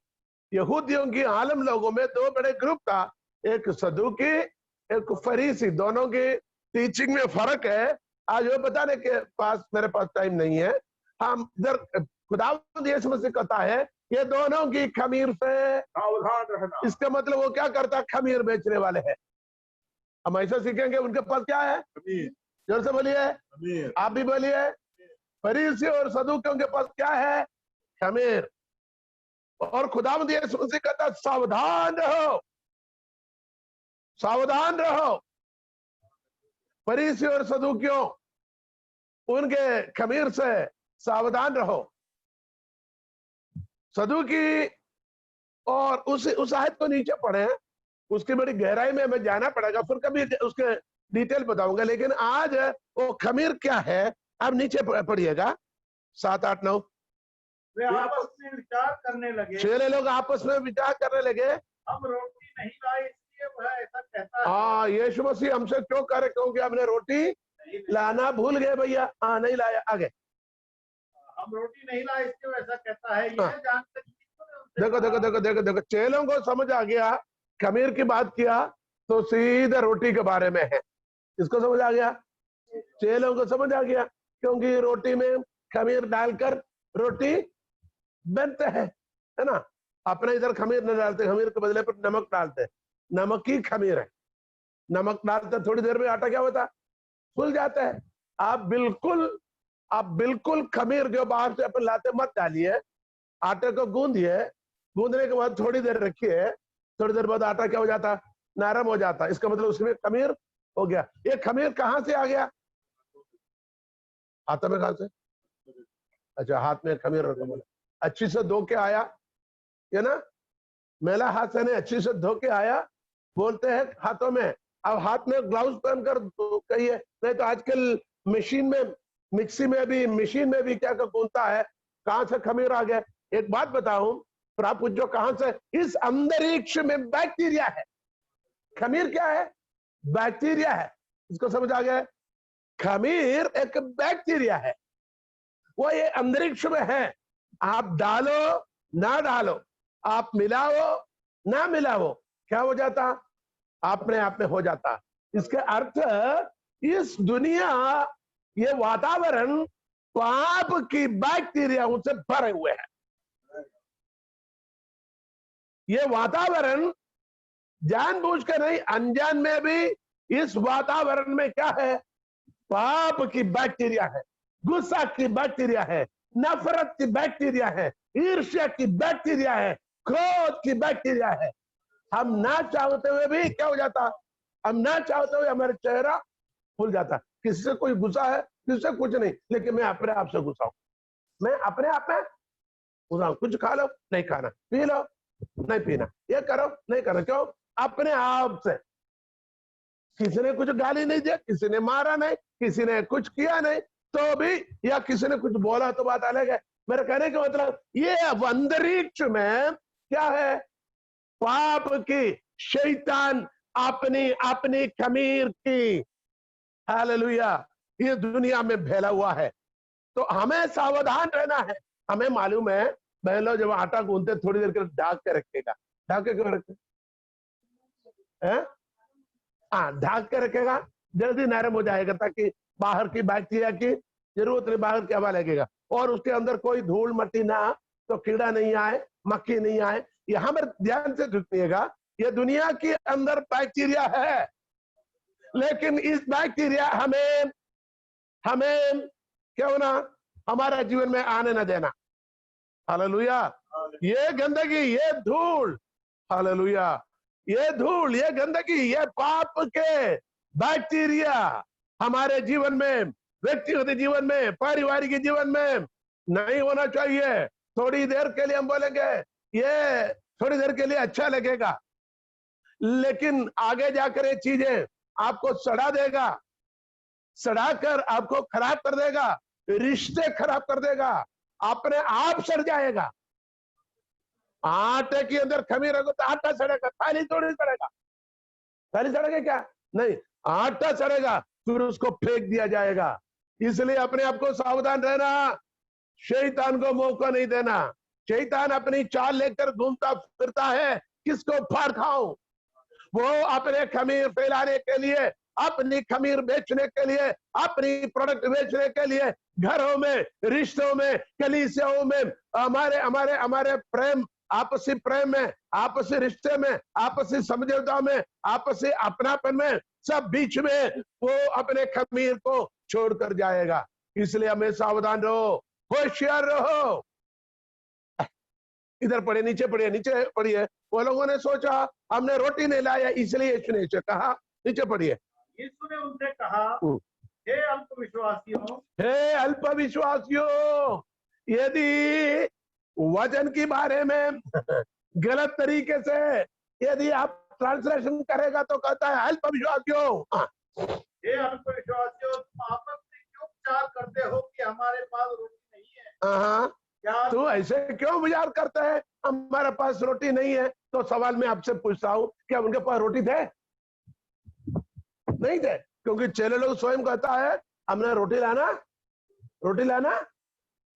यहूदियों की आलम लोगों में दो बड़े ग्रुप था, एक सदूकी, एक फरीसी। दोनों की टीचिंग में फर्क है। आज वो बताने के पास मेरे पास टाइम नहीं है। हम इधर खुदावंद यीशु मसीह कहता है ये दोनों की खमीर से सावधान रहना। इसका मतलब वो क्या करता? खमीर बेचने वाले हैं। हम ऐसा सीखेंगे उनके पास क्या है? जोर से बोलिए, आप भी बोलिए। फरीसी और सदूकियों के पास क्या है? खमीर। और खुदावंद यीशु मसीह कहता सावधान रहो, सावधान रहो। फरीसी और सदूकियों, उनके खमीर से सावधान रहो। सदूकी और उस आयत को नीचे पढ़े, उसकी बड़ी गहराई में हमें जाना पड़ेगा, फिर कभी उसके डिटेल बताऊंगा। लेकिन आज वो खमीर क्या है अब नीचे पढ़िएगा 7, 8, 9। वे आपस में विचार करने लगे। चेले लोग आपस में विचार करने लगे, हम रोटी नहीं लाए इसलिए वह ऐसा कहता है। हाँ, यीशु मसीह हमसे क्यों कह रहे? क्योंकि हमने रोटी लाना भूल गए भैया। हाँ, नहीं लाया। आगे, हम रोटी नहीं लाए इसलिए वह ऐसा कहता है। यह जानकर देखो देखो देखो देखो देखो, चेलों को समझ आ गया। खमीर की बात किया तो सीधा रोटी के बारे में है। इसको समझ आ गया, चेलों को समझ आ गया, क्योंकि रोटी में खमीर डालकर रोटी बनते हैं, है ना। अपने इधर खमीर नहीं डालते, खमीर के बदले पर नमक डालते। नमक की खमीर है, नमक डालते थोड़ी देर में आटा क्या होता? फूल जाता है। आप बिल्कुल खमीर जो बाहर से अपन लाते मत डालिए। आटे को गूंदिए, गूंदने के बाद थोड़ी देर रखिए, थोड़ी देर बाद आटा क्या हो जाता? नरम हो जाता। इसका मतलब उसमें खमीर हो गया। ये खमीर कहां से आ गया? हाथों में कहां से? अच्छा, हाथ में खमीर रखो, बोले अच्छी से धो के आया, है ना। मेला हाथ से नहीं, अच्छी से धो के आया बोलते हैं हाथों में। अब हाथ में ग्लव्स पहनकर कहिए, नहीं तो आजकल मशीन में, मिक्सी में भी, मशीन में भी क्या गूंथता है। कहां से खमीर आ गया? एक बात बताऊं, आप पूछो कहां से? इस अंतरिक्ष में बैक्टीरिया है। खमीर क्या है? बैक्टीरिया है। इसको समझ आ गया? खमीर एक बैक्टीरिया है, वो ये अंतरिक्ष में है। आप डालो ना डालो, आप मिलाओ ना मिलाओ, क्या हो जाता? अपने आप में हो जाता। इसके अर्थ इस दुनिया, ये वातावरण पाप की बैक्टीरियाओं से भरे हुए है। ये वातावरण जानबूझ के नहीं, अनजान में भी इस वातावरण में क्या है? पाप की बैक्टीरिया है, गुस्सा की बैक्टीरिया है, नफरत की बैक्टीरिया है, ईर्ष्या की बैक्टीरिया है, क्रोध की बैक्टीरिया है। हम ना चाहते हुए भी क्या हो जाता? हम ना चाहते हुए हमारा चेहरा फूल जाता। किसी से कोई गुस्सा है, किसी से कुछ नहीं, लेकिन मैं अपने आप से गुस्सा हूं, मैं अपने आप में गुस्सा हूं। कुछ खा लो, नहीं खाना, पी लो, नहीं पीना, ये करो, नहीं करो। क्यों? अपने आप से। किसी ने कुछ गाली नहीं दिया, किसी ने मारा नहीं, किसी ने कुछ किया नहीं, तो भी, या किसी ने कुछ बोला तो बात अलग है। मेरे कहने का मतलब ये अंतरिक्ष में क्या है? पाप की, शैतान अपनी अपनी खमीर की, हालेलुया, ये दुनिया में फैला हुआ है। तो हमें सावधान रहना है। हमें मालूम है, बहन लोग जब आटा गूंथते थोड़ी देर के लिए ढाक के रखेगा। ढाक के क्यों रखे? ढाक के रखेगा, जल्दी नरम हो जाएगा, ताकि बाहर की बैक्टीरिया की जरूरत नहीं, बाहर की हवा लगेगा, और उसके अंदर कोई धूल मट्टी ना, तो कीड़ा नहीं आए, मक्खी नहीं आए। यहां पर ध्यान से सुनिएगा, ये दुनिया के अंदर बैक्टीरिया है, लेकिन इस बैक्टीरिया हमें क्यों ना हमारा जीवन में आने न देना। हालेलुया। ये गंदगी, ये धूल, हालेलुया, ये धूल, ये गंदगी, ये पाप के बैक्टीरिया हमारे जीवन में, व्यक्तिगत जीवन में, पारिवारिक जीवन में नहीं होना चाहिए। थोड़ी देर के लिए हम बोलेंगे ये थोड़ी देर के लिए अच्छा लगेगा, लेकिन आगे जाकर ये चीजें आपको सड़ा देगा, सड़ाकर आपको खराब कर देगा, रिश्ते खराब कर देगा, अपने आप सड़ जाएगा। आटे के अंदर खमीर होगा तो आटा सड़ेगा, थाली थोड़ी सड़ेगा। थाली सड़ेगा क्या? नहीं, आटा सड़ेगा, फिर उसको फेंक दिया जाएगा। इसलिए अपने आप को सावधान रहना, शैतान को मौका नहीं देना। शैतान अपनी चाल लेकर घूमता फिरता है, किसको फाड़ खाऊं। वो अपने खमीर फैलाने के लिए, अपनी खमीर बेचने के लिए, अपनी प्रोडक्ट बेचने के लिए घरों में, रिश्तों में, कलीसियाओं में, हमारे हमारे हमारे प्रेम, आपसी प्रेम में, आपसी रिश्ते में, आपसी समझौता में, आपसी अपनापन में, सब बीच में वो अपने खमीर को छोड़कर जाएगा। इसलिए हमें सावधान रहो, होशियार रहो। इधर पढ़िए, नीचे पढ़िए, नीचे पढ़िए। वो लोगों ने सोचा हमने रोटी नहीं लाया, इसलिए यीशु ने कहा, नीचे पढ़िए। यीशु ने उनसे कहा, हे अल्पविश्वासियों, हे अल्पविश्वासियों, यदि वचन के बारे में गलत तरीके से यदि आप ट्रांसलेशन करेगा तो कहता है अल्पविश्वासियों। हे अल्पविश्वासियों, तुम आपस में क्यों विचार करते हो कि हमारे पास रोटी नहीं है? क्या तो ऐसे क्यों विचार करते हैं हमारे पास रोटी नहीं है? तो सवाल मैं आपसे पूछता हूं, क्या उनके पास रोटी थे? नहीं थे, क्योंकि चेले लोग स्वयं कहता है हमने रोटी लाना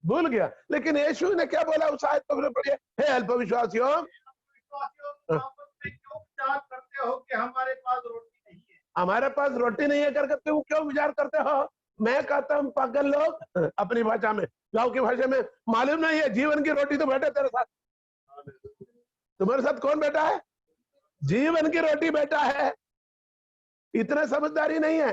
भूल गया। लेकिन यीशु ने क्या बोला उस आयत को पढ़िए, हे अल्पविश्वासियों, आपस में क्यों विचार करते हो कि हमारे पास रोटी नहीं है? हमारे पास रोटी नहीं है करके तुम क्यों विचार करते हो? मैं कहता हूं पागल लोग, अपनी भाषा में, गांव की भाषा में, मालूम नहीं है जीवन की रोटी तो बैठे तेरे साथ। तुम्हारे साथ कौन बैठा है? जीवन की रोटी बैठा है। इतना समझदारी नहीं है।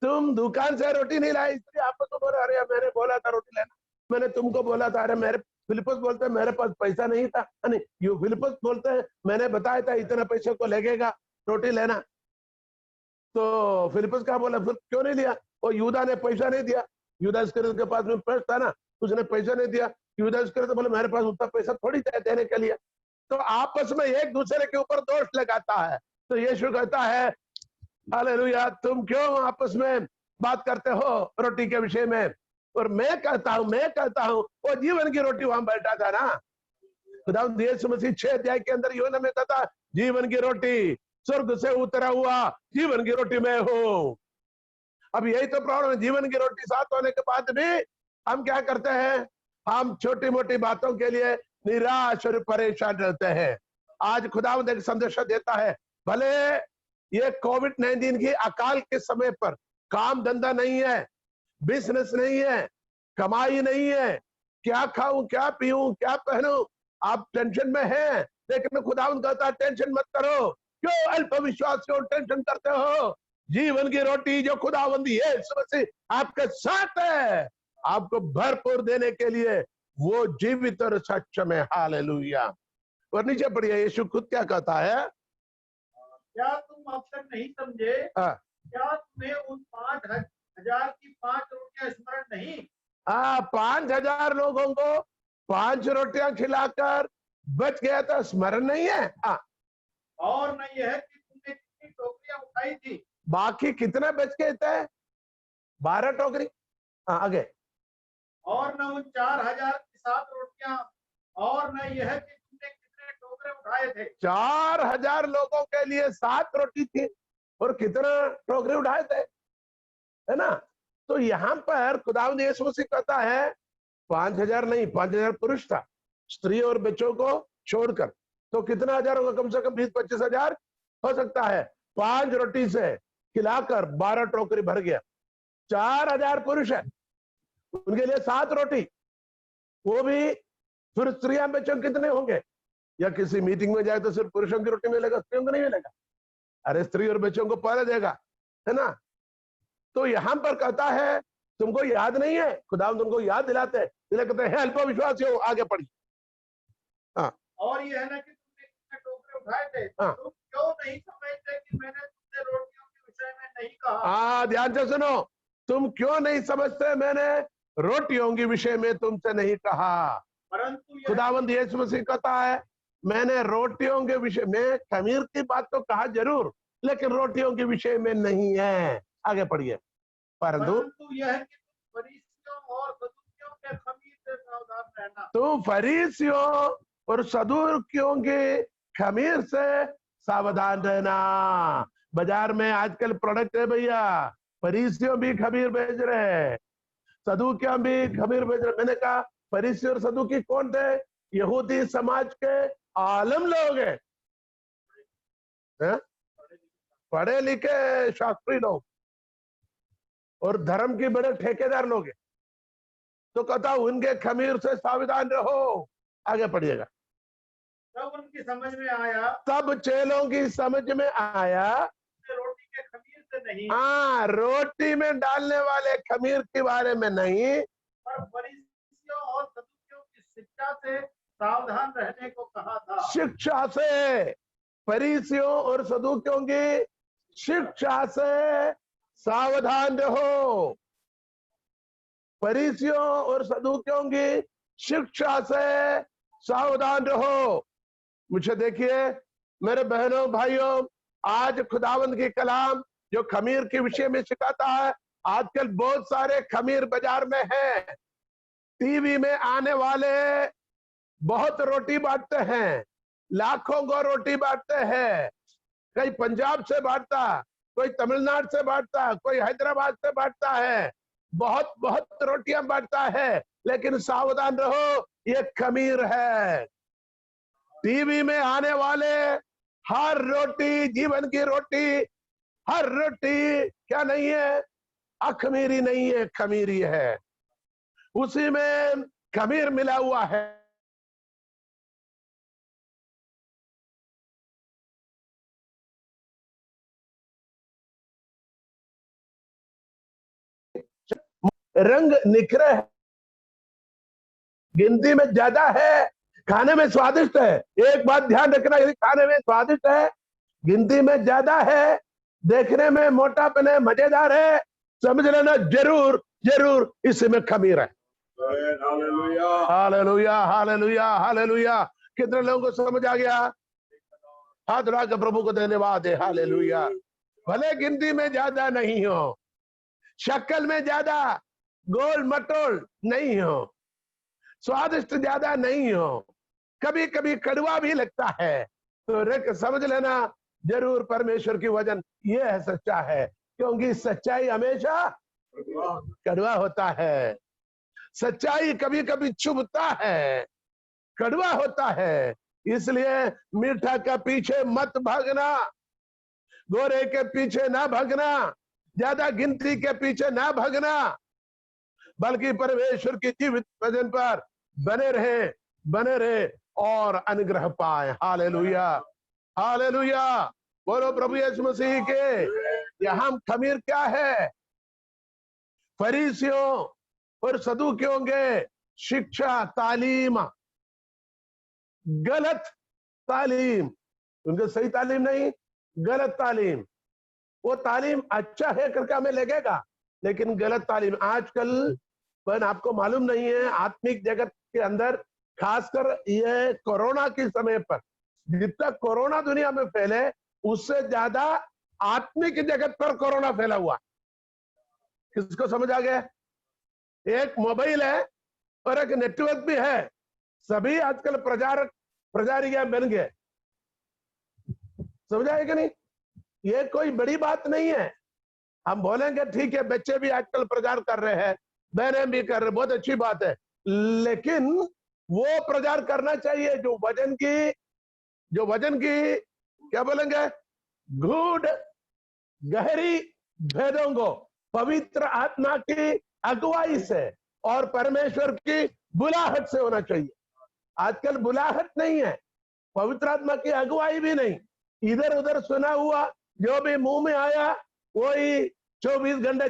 तुम दुकान से रोटी नहीं लाए, इसलिए आपको तो बोला अरे मैंने बोला था रोटी लेना, मैंने तुमको बोला था, अरे मेरे फिलिपस बोलते हैं मेरे पास पैसा नहीं था, नहीं यू फिलिपस बोलते हैं मैंने बताया था इतना पैसे को लगेगा रोटी लेना। तो फिलिपस क्या बोला, फिर क्यों नहीं लिया? और यूदा ने पैसा नहीं दिया, यूदा इस्करियोत के पास में पर्स था ना, उसने पैसा नहीं दिया। यूदा इस्करियोत तो बोले मेरे पास उतना पैसा थोड़ी था देने के लिए। तो आपस में एक दूसरे के ऊपर दोष लगाता है। तो यीशु कहता है हालेलुया, तुम क्यों आपस में बात करते हो रोटी के विषय में? और मैं कहता हूं वो जीवन की रोटी वहां बैठा था ना। खुदावंद यीशु मसीह 6 अध्याय के अंदर यूहन्ना में कहता जीवन की रोटी स्वर्ग से उतरा हुआ जीवन की रोटी मैं हूं। अब यही तो प्रॉब्लम है, जीवन की रोटी साथ होने के बाद भी हम क्या करते हैं? हम छोटी मोटी बातों के लिए निराश और परेशान रहते हैं। आज खुदावंद एक संदेश देता है, भले ये कोविड-19 की अकाल के समय पर काम धंधा नहीं है, बिजनेस नहीं है, कमाई नहीं है, क्या खाऊं, क्या पीऊं, क्या पहनूं, आप टेंशन में हैं। लेकिन खुदावंद कहता है टेंशन मत करो। क्यों अल्पविश्वासियों टेंशन करते हो? जीवन की रोटी जो खुदावंद यीशु मसीह आपके साथ है, आपको भरपूर देने के लिए वो जीवित और सक्षम है। हालेलुया। और नीचे पढ़िए, यीशु खुद क्या कहता है? क्या तुम अब तक नहीं समझे? क्या तुम्हें उन 5,000 की 5 रोटियां स्मरण नहीं? 5,000 लोगों को 5 रोटियां खिलाकर बच गया था, स्मरण नहीं है? और न यह कि तुमने कितनी टोकरियां उठाई थी? बाकी कितने बच गए थे? 12 टोकरी। आगे। और न उन 4,000 की 7 रोटियां, और न यह कि तुमने कितने टोकरे उठाए थे? 4,000 लोगों के लिए 7 रोटी थी और कितना टोकरे उठाए थे, है ना? तो यहाँ पर खुदावंद यीशु मसीह कहता है 5,000 नहीं, 5,000 पुरुष था, स्त्री और बच्चों को छोड़कर। तो कितना हजार होगा? कम से कम 20-25 हजार हो सकता है। 5 रोटी से खिलाकर 12 टोकरी भर गया। 4,000 पुरुष है, उनके लिए 7 रोटी, वो भी फिर स्त्रियां बच्चों कितने होंगे? या किसी मीटिंग में जाए तो सिर्फ पुरुषों की रोटी मिलेगा, स्त्रियों को नहीं मिलेगा? अरे स्त्री और बच्चों को पहले देगा, है ना? तो यहां पर कहता है तुमको याद नहीं है? खुदावंद तुमको याद दिलाते हैं, इसलिए कहते हैं अल्पविश्वासियों। आगे पढ़िए। और यह है ना कि तुमने कितने टोकरे उठाए थे? तुम क्यों नहीं समझते कि मैंने तुमसे रोटियों के विषय में नहीं कहा? ध्यान से सुनो, तुम क्यों नहीं समझते मैंने रोटियों के विषय में तुमसे नहीं कहा? परंतु खुदावंद यीशु मसीह कहता है मैंने रोटियों के विषय में, खमीर की बात तो कहा जरूर, लेकिन रोटियों के विषय में नहीं है। आगे पढ़िए। परंतु यह कि फरीसियों और सदूकियों के खमीर से सावधान रहना। तुम फरीसियों और सदूकियों के खमीर से सावधान रहना। बाजार में आजकल प्रोडक्ट है भैया, फरीसियों भी खमीर बेच रहे हैं, सदूकियों भी खमीर बेच रहे। मैंने कहा फरीसी और सदूकी कौन थे? यहूदी समाज के आलम लोग हैं, पढ़े लिखे शास्त्री लोग और धर्म के बड़े ठेकेदार लोग हैं। तो कहता उनके खमीर से सावधान रहो। आगे पढ़िएगा। तब उनकी समझ में आया, तब चेलों की समझ में आया, रोटी के खमीर से नहीं, रोटी में डालने वाले खमीर के बारे में नहीं, पर फरीसियों और सदूकियों की शिक्षा से सावधान रहने को कहा था। शिक्षा से, फरीसियों और सदूकियों की शिक्षा से सावधान रहो। फरीसियों और सदूकियों की शिक्षा से सावधान रहो। मुझे देखिए मेरे बहनों भाइयों, आज खुदावंद की कलाम जो खमीर के विषय में सिखाता है, आजकल बहुत सारे खमीर बाजार में हैं। टीवी में आने वाले बहुत रोटी बांटते हैं, लाखों को रोटी बांटते हैं। कोई पंजाब से बांटता, कोई तमिलनाडु से बांटता, कोई हैदराबाद से बांटता है, बहुत बहुत रोटियां बांटता है। लेकिन सावधान रहो, ये खमीर है। टीवी में आने वाले हर रोटी, जीवन की रोटी, हर रोटी क्या नहीं है? अखमीरी नहीं है, खमीरी है। उसी में खमीर मिला हुआ है। रंग निखरे है, गिनती में ज्यादा है, खाने में स्वादिष्ट है। एक बात ध्यान रखना, यदि खाने में स्वादिष्ट है, गिनती में ज्यादा है, देखने में मोटापन है, मजेदार है, समझ लेना जरूर जरूर इसमें खमीर है। Hallelujah hallelujah hallelujah. कितने लोगों को समझ आ गया? हाथ उठा के प्रभु को धन्यवाद है। हालेलुया। भले गिनती में ज्यादा नहीं हो, शक्ल में ज्यादा गोल मटोल नहीं हो, स्वादिष्ट ज्यादा नहीं हो, कभी कभी कड़वा भी लगता है, तो समझ लेना जरूर परमेश्वर की वचन ये है, सच्चा है। क्योंकि सच्चाई हमेशा कड़वा होता है। सच्चाई कभी कभी चुभता है, कड़वा होता है। इसलिए मीठा के पीछे मत भागना। गोरे के पीछे ना भागना, ज्यादा गिनती के पीछे ना भागना, बल्कि परमेश्वर की जीवित वचन पर बने रहे और अनुग्रह पाए। Hallelujah, hallelujah. बोलो प्रभु यीशु मसीह के। यहाँ खमीर क्या है? फरीसियों और सदूकियों के शिक्षा, तालीम, गलत तालीम, उनके सही तालीम नहीं, गलत तालीम। वो तालीम अच्छा है करके हमें लगेगा, लेकिन गलत तालीम। आजकल पर आपको मालूम नहीं है, आत्मिक जगत के अंदर, खासकर ये कोरोना के समय पर, जितना कोरोना दुनिया में फैले, उससे ज्यादा आत्मिक जगत पर कोरोना फैला हुआ। किसको समझ आ गया? एक मोबाइल है और एक नेटवर्क भी है, सभी आजकल प्रचारक बन गए। समझ आए कि नहीं? ये कोई बड़ी बात नहीं है। हम बोलेंगे ठीक है, बच्चे भी आजकल प्रचार कर रहे हैं, बहनें भी कर रहे, बहुत अच्छी बात है, लेकिन वो प्रचार करना चाहिए जो वजन की क्या बोलेंगे, गूढ़ गहरी भेदों को पवित्र आत्मा की अगुवाई से और परमेश्वर की बुलाहट से होना चाहिए। आजकल बुलाहट नहीं है, पवित्र आत्मा की अगुवाई भी नहीं, इधर उधर सुना हुआ जो भी मुंह में आया वही 24 घंटे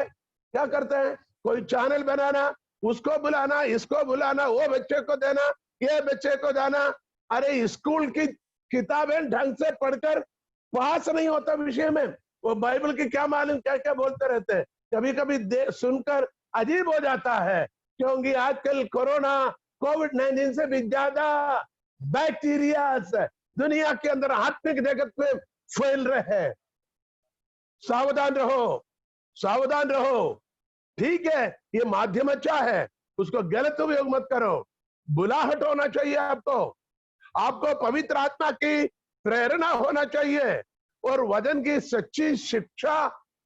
क्या करते हैं, कोई चैनल बनाना, उसको बुलाना, इसको बुलाना, वो बच्चे को देना, ये बच्चे को जाना। अरे स्कूल की किताबें ढंग से पढ़कर पास नहीं होता विषय में, वो बाइबल की क्या मालूम क्या क्या बोलते रहते हैं। कभी कभी सुनकर अजीब हो जाता है, क्योंकि आजकल कोरोना कोविड-19 से भी ज्यादा बैक्टीरिया दुनिया के अंदर आत्मिक जगत में फैल रहे हैं। सावधान रहो, सावधान रहो। ठीक है, ये माध्यम अच्छा है, उसको गलत उपयोग मत करो। बुलाहट होना चाहिए आपको पवित्र आत्मा की प्रेरणा होना चाहिए और वचन की सच्ची शिक्षा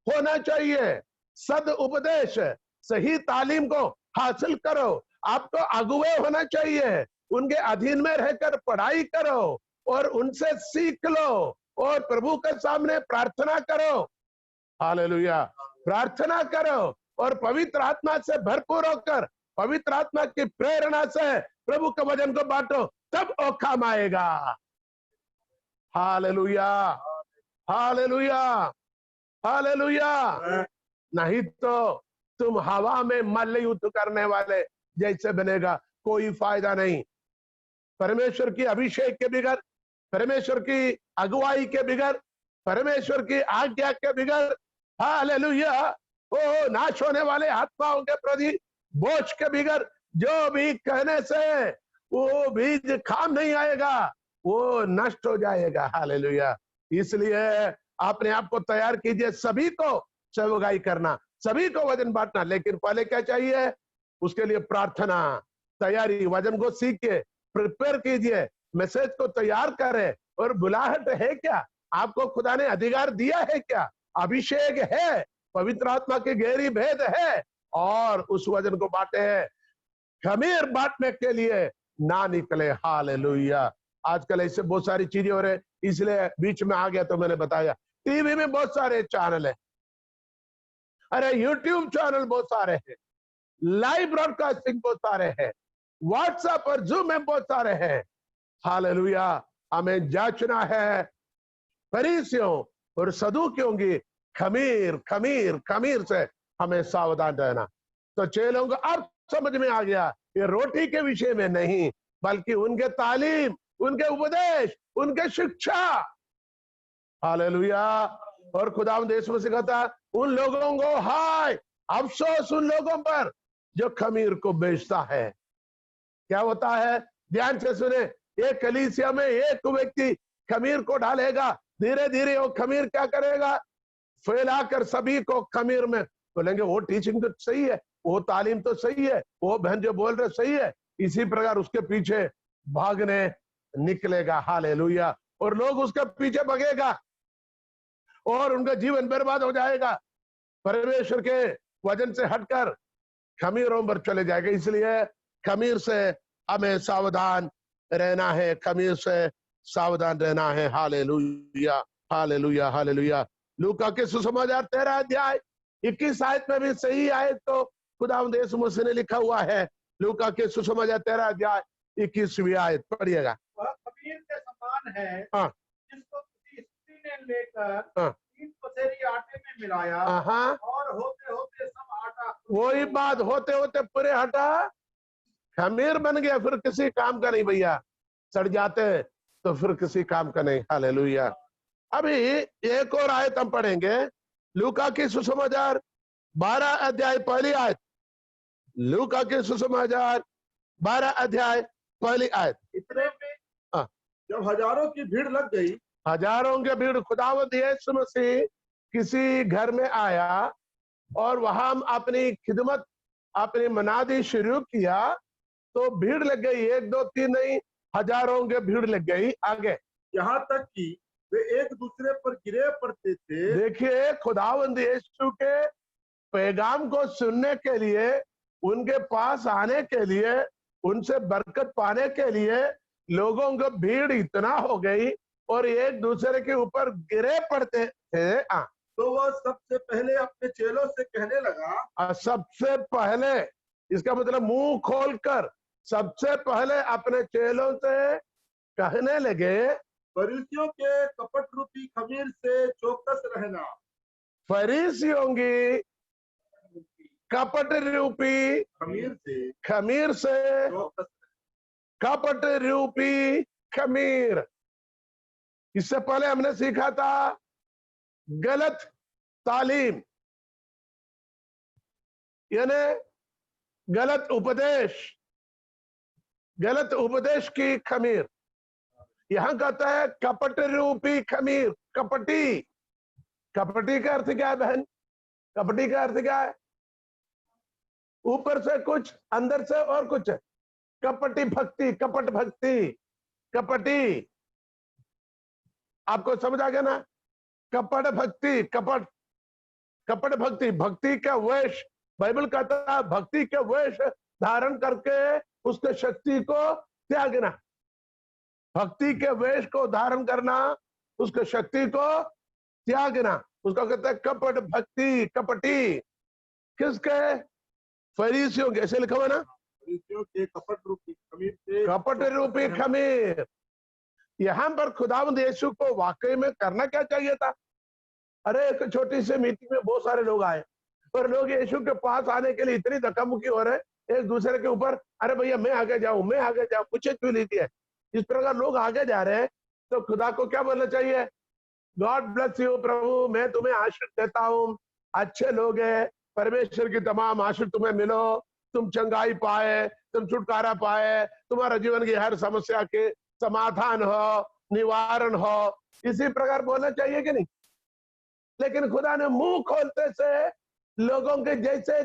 होना चाहिए। सद उपदेश, सही तालीम को हासिल करो। आपको अगुवे होना चाहिए, उनके अधीन में रहकर पढ़ाई करो और उनसे सीख लो और प्रभु के सामने प्रार्थना करो। हालेलुया, प्रार्थना करो और पवित्र आत्मा से भरपूर होकर पवित्र आत्मा की प्रेरणा से प्रभु के वचन को बांटो, तब वो काम आएगा। Hallelujah, hallelujah, hallelujah. नहीं तो तुम हवा में मल्लयुद्ध करने वाले जैसे बनेगा, कोई फायदा नहीं। परमेश्वर की अभिषेक के बिगड़, परमेश्वर की अगुवाई के बिगड़, परमेश्वर की आज्ञा के बिगड़, हालेलुया, ओ नाश होने वाले आत्माओं के प्रति बोझ के बिगड़, जो भी कहने से वो बीज काम नहीं आएगा, वो नष्ट हो जाएगा। हालेलुया। इसलिए अपने आप को तैयार कीजिए, सभी को सेवकाई करना, सभी को वचन बांटना, लेकिन पहले क्या चाहिए? उसके लिए प्रार्थना, तैयारी, वचन को सीख के प्रिपेयर कीजिए, मैसेज को तैयार करें। और बुलाहट है क्या? आपको खुदा ने अधिकार दिया है क्या? अभिषेक है, पवित्र आत्मा की गहरी भेद है, और उस वचन को बांटे हैं। खमीर बांटने के लिए ना निकले। हालेलुया। आजकल ऐसे बहुत सारी चीजें हो रहे, इसलिए बीच में आ गया तो मैंने बताया। टीवी में बहुत सारे चैनल है, अरे यूट्यूब चैनल बहुत सारे हैं, लाइव ब्रॉडकास्टिंग बहुत सारे हैं, व्हाट्सएप और जूम में बहुत सारे हैं। हालेलुया। हमें जांचना है फरीसियों और सदूकियों की खमीर से हमें सावधान रहना। तो चेलों को अब समझ में आ गया, ये रोटी के विषय में नहीं, बल्कि उनके तालीम, उनके उपदेश, उनके शिक्षा। हालेलुया। और खुदावंद यीशु मसीह कहता, उन लोगों को हाय, अफसोस उन लोगों पर जो खमीर को बेचता है। क्या होता है? ध्यान से सुने, एक कलीसिया में एक व्यक्ति खमीर को डालेगा, धीरे धीरे वो खमीर क्या करेगा? फैलाकर सभी को खमीर में बोलेंगे, वो टीचिंग तो सही है, वो तालीम तो सही है, वो बहन जो बोल रहे सही है। इसी प्रकार उसके पीछे भागने निकलेगा। हालेलुया। और लोग उसके पीछे भागेगा और उनका जीवन बर्बाद हो जाएगा, परमेश्वर के वचन से हटकर खमीरों पर चले जाएगा। इसलिए खमीर से हमें सावधान रहना है, खमीर से सावधान रहना है। हालेलुया। Hallelujah hallelujah. लूका के सुसमाचार 13 अध्याय 21 आयत में भी सही आयत तो खुदावंद यीशु मसीह ने लिखा हुआ है। लूका के सुसमाचार 13 अध्याय 21वीं आयत पढ़िएगा। वह खमीर के समान है हाँ जिसको किसी स्त्री ने लेकर हाँ 3 पसेरी आटे में मिलाया हाँ, और होते होते सब आटा वही बात, होते होते पूरे हटा, खमीर बन गया, फिर किसी काम का नहीं भैया। सड़ जाते हैं तो फिर किसी काम का नहीं। हालेलुया। अभी एक और आयत हम पढ़ेंगे, लूका की सुसमाचार 12 अध्याय पहली आयत। लूका के सुसमाचार 12 अध्याय पहली आयत। इतने में हाँ। जब हजारों की भीड़ लग गई, हजारों के भीड़, खुदावंद यीशु मसीह किसी घर में आया और वहां अपनी खिदमत, अपनी मनादी शुरू किया तो भीड़ लग गई। 1 2 3 नहीं, हजारों के भीड़ लग गई। आगे यहाँ तक कि वे एक दूसरे पर गिरे पड़ते थे। देखिए, खुदावंद यीशु के पैगाम को सुनने के लिए, उनके पास आने के लिए, उनसे बरकत पाने के लिए लोगों की भीड़ इतना हो गई और एक दूसरे के ऊपर गिरे पड़ते थे। तो वह सबसे पहले अपने चेलों से कहने लगा, सबसे पहले, इसका मतलब मुंह खोलकर सबसे पहले अपने चेलों से कहने लगे, फरीसियों के कपट रूपी खमीर से चौकस रहना। फरीसियों की कपट रूपी खमीर से चौकस कपट रूपी खमीर। इससे पहले हमने सीखा था गलत तालीम, यानी गलत उपदेश की खमीर। यहां कहता है कपट रूपी खमीर। कपटी का अर्थ क्या है बहन? कपटी का अर्थ क्या है? ऊपर से कुछ, अंदर से और कुछ। कपटी भक्ति, कपट भक्ति, कपटी। आपको समझ आ गया ना? कपट भक्ति, कपट भक्ति, भक्ति का वेश। बाइबल कहता है भक्ति के वेश धारण करके उसके शक्ति को त्यागना। भक्ति के वेश को धारण करना, उसके शक्ति को त्यागना, उसका कहता है कपट भक्ति, कपटी। किसके? फरीसियों के। ऐसे लिखा हुआ ना, फरीसियों के कपट रूपी खमीर से कपट रूपी खमीर। यहां पर खुदावंद यीशु को वाकई में करना क्या चाहिए था? अरे एक छोटी सी मीटिंग में बहुत सारे लोग आए और लोग यीशु के पास आने के लिए इतनी धक्कामुक्की हो रहे, एक दूसरे के ऊपर, अरे भैया मैं आगे जाऊं, मैं आगे जाऊं, पूछे क्यों लीजिए। इस प्रकार लोग आगे जा रहे हैं तो खुदा को क्या बोलना चाहिए? गॉड ब्लेस यू, प्रभु मैं तुम्हें आशीष देता हूं, अच्छे लोग हैं, परमेश्वर की तमाम आशीष तुम्हें मिलो, तुम चंगाई पाए, तुम छुटकारा पाए, तुम्हारा जीवन की हर समस्या के समाधान हो, निवारण हो। इसी प्रकार बोलना चाहिए कि नहीं? लेकिन खुदा ने मुंह खोलते से लोगों के जैसे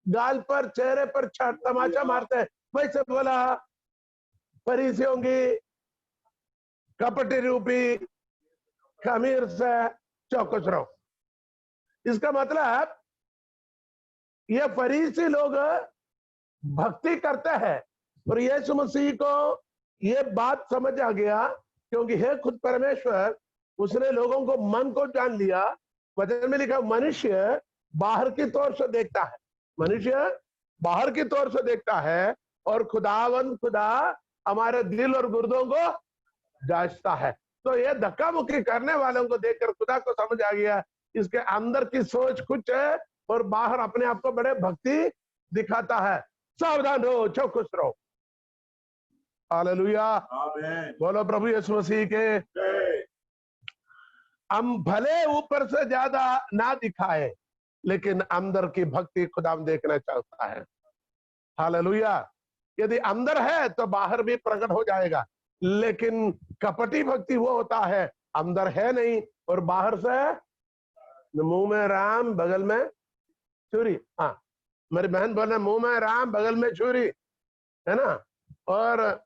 गाल पर, चेहरे पर तमाचा मारते हैं, वैसे बोला फरीसियों की कपटी रूपी खमीर से चौकस रहो। इसका मतलब ये फरीसी लोग भक्ति करते हैं और यीशु मसीह को ये बात समझ आ गया, क्योंकि है खुद परमेश्वर, उसने लोगों को मन को जान लिया। वचन में लिखा मनुष्य बाहर की तौर से देखता है, मनुष्य बाहर की तौर से देखता है और खुदा हमारे दिल और गुर्दों को जांचता है। तो ये धक्का मुक्की करने वालों को देखकर खुदा को समझ आ गया इसके अंदर की सोच कुछ है और बाहर अपने आप को बड़े भक्ति दिखाता है। सावधान रहो, चौकस रहो। हालेलुया, बोलो प्रभु यीशु मसीह के। हम भले ऊपर से ज्यादा ना दिखाए, लेकिन अंदर की भक्ति खुदा देखना चाहता है। हालेलुया। यदि अंदर है तो बाहर भी प्रकट हो जाएगा, लेकिन कपटी भक्ति वो होता है अंदर है नहीं और बाहर से मुंह में राम बगल में छुरी। हाँ, मेरी बहन बोले मुंह में राम बगल में छुरी, है ना? और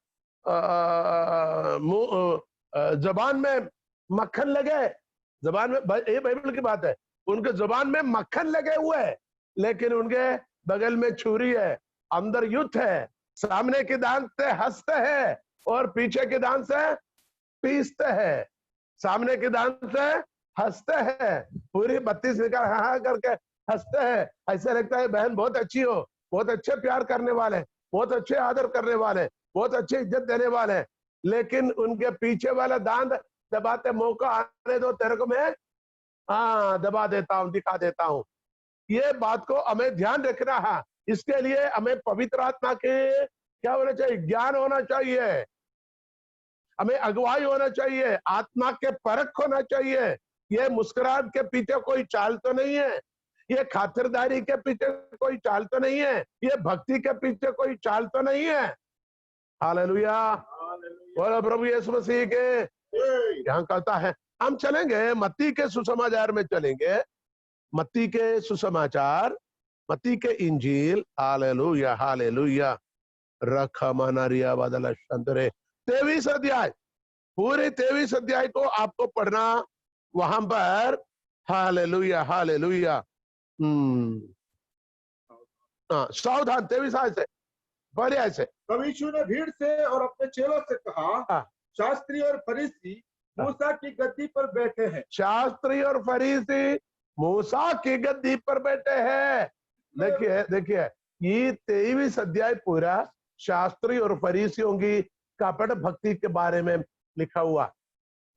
जबान में मक्खन लगे, जबान में, ये बाइबल की बात है, उनके जबान में मक्खन लगे हुए है लेकिन उनके बगल में छुरी है। अंदर युद्ध है, सामने के दांत से हंसते हैं और पीछे के दांत से पीसते हैं। सामने के दांत से हंसते हैं, पूरी 32 निकाल हाँ करके हंसते हैं। ऐसा लगता है बहन बहुत अच्छी हो, बहुत अच्छे प्यार करने वाले, बहुत अच्छे आदर करने वाले, बहुत अच्छी इज्जत देने वाले, लेकिन उनके पीछे वाला दांत दबाते, मौका आने दो तेरे को मैं हाँ दबा देता हूँ, दिखा देता हूँ। ये बात को हमें ध्यान रखना है। इसके लिए हमें पवित्र आत्मा के क्या होना चाहिए, ज्ञान होना चाहिए, हमें अगुवाई होना चाहिए, आत्मा के परख होना चाहिए। ये मुस्कुराहट के पीछे कोई चाल तो नहीं है, ये खातिरदारी के पीछे कोई चाल तो नहीं है, ये भक्ति के पीछे कोई चाल तो नहीं है। हालेलुया, बोलो प्रभु यीशु मसीह के। यहाँ कहता है हम चलेंगे मत्ती के सुसमाचार में चलेंगे, मत्ती के सुसमाचार, मत्ती के इंजील। हालेलुया हालेलुया, रखमनरिया बदल शंतरे 23 अध्याय, पूरे 23 अध्याय को आपको पढ़ना वहां पर। Hallelujah hallelujah. सावधान 23 आय से बड़े आय से। तब यीशु ने भीड़ से और अपने चेलों से कहा, शास्त्री और फरीसी मूसा की गद्दी पर बैठे हैं। शास्त्री और फरीसी मूसा की गद्दी पर बैठे हैं। देखिए देखिए, ये 23 अध्याय पूरा शास्त्री और फरीसियों की कपट भक्ति के बारे में लिखा हुआ।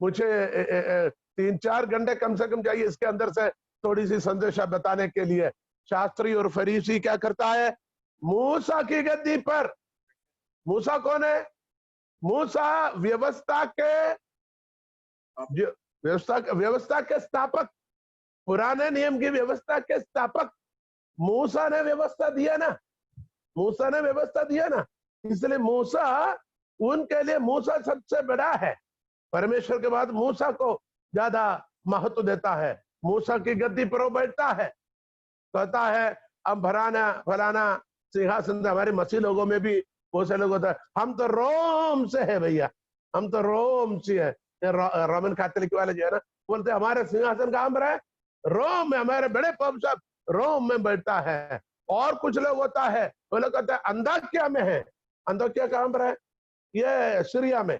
मुझे 3-4 घंटे कम से कम चाहिए इसके अंदर से थोड़ी सी संदेशा बताने के लिए। शास्त्री और फरीसी क्या करता है, मूसा की गद्दी पर। मूसा कौन है? मूसा व्यवस्था के स्थापक, पुराने नियम की व्यवस्था के स्थापक। मूसा ने व्यवस्था दिया ना, मूसा ने व्यवस्था दिया ना, इसलिए मूसा, उनके लिए मूसा सबसे बड़ा है। परमेश्वर के बाद मूसा को ज्यादा महत्व देता है। मूसा की गद्दी पर वो बैठता है, कहता है अब फलाना सिंहासन। हमारे मसीह लोगों में भी बहुत से लोग होता है, हम तो रोम से है भैया, हम तो रोम से है। रोमन कैथोलिक वाले जो है ना, बोलते हमारे सिंहासन कहाँ पर है, रोम में, हमारे बड़े पब साहब रोम में बैठता है। और कुछ लोग होता है, वो लोग कहते हैं अंताकिया में है। अंताकिया कहाँ पर है? ये सीरिया में,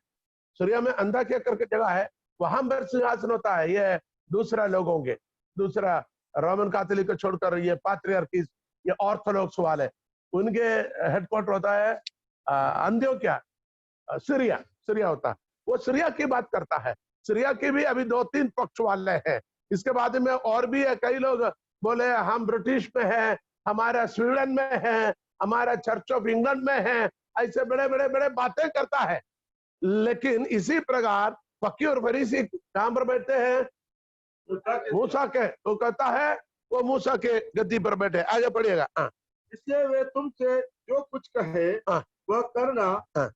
सीरिया में अंताकिया करके जगह है, वहां पर सिंहासन होता है। ये दूसरा लोग होंगे, दूसरा रोमन कैथोलिक को छोड़कर ये पात्रियार्कीज, ये ऑर्थोडॉक्स वाले, उनके हेडक्वार्टर होता है अंत्योकिया, सीरिया, सीरिया होता है। वो सीरिया की बात करता है। सीरिया की भी अभी 2-3 पक्ष वाले हैं। इसके बाद में और भी है, कई लोग बोले हम ब्रिटिश में है, हमारा स्वीडन में है, हमारा चर्च ऑफ इंग्लैंड में है, ऐसे बड़े बड़े बड़े बातें करता है। लेकिन इसी प्रकार फकीर और फरीसी कहां पर बैठते हैं? मूसा के। वो कहता है वो मूसा के गद्दी पर बैठे। आगे पढ़िएगा। इसलिए वे तुमसे जो कुछ कहे वह करना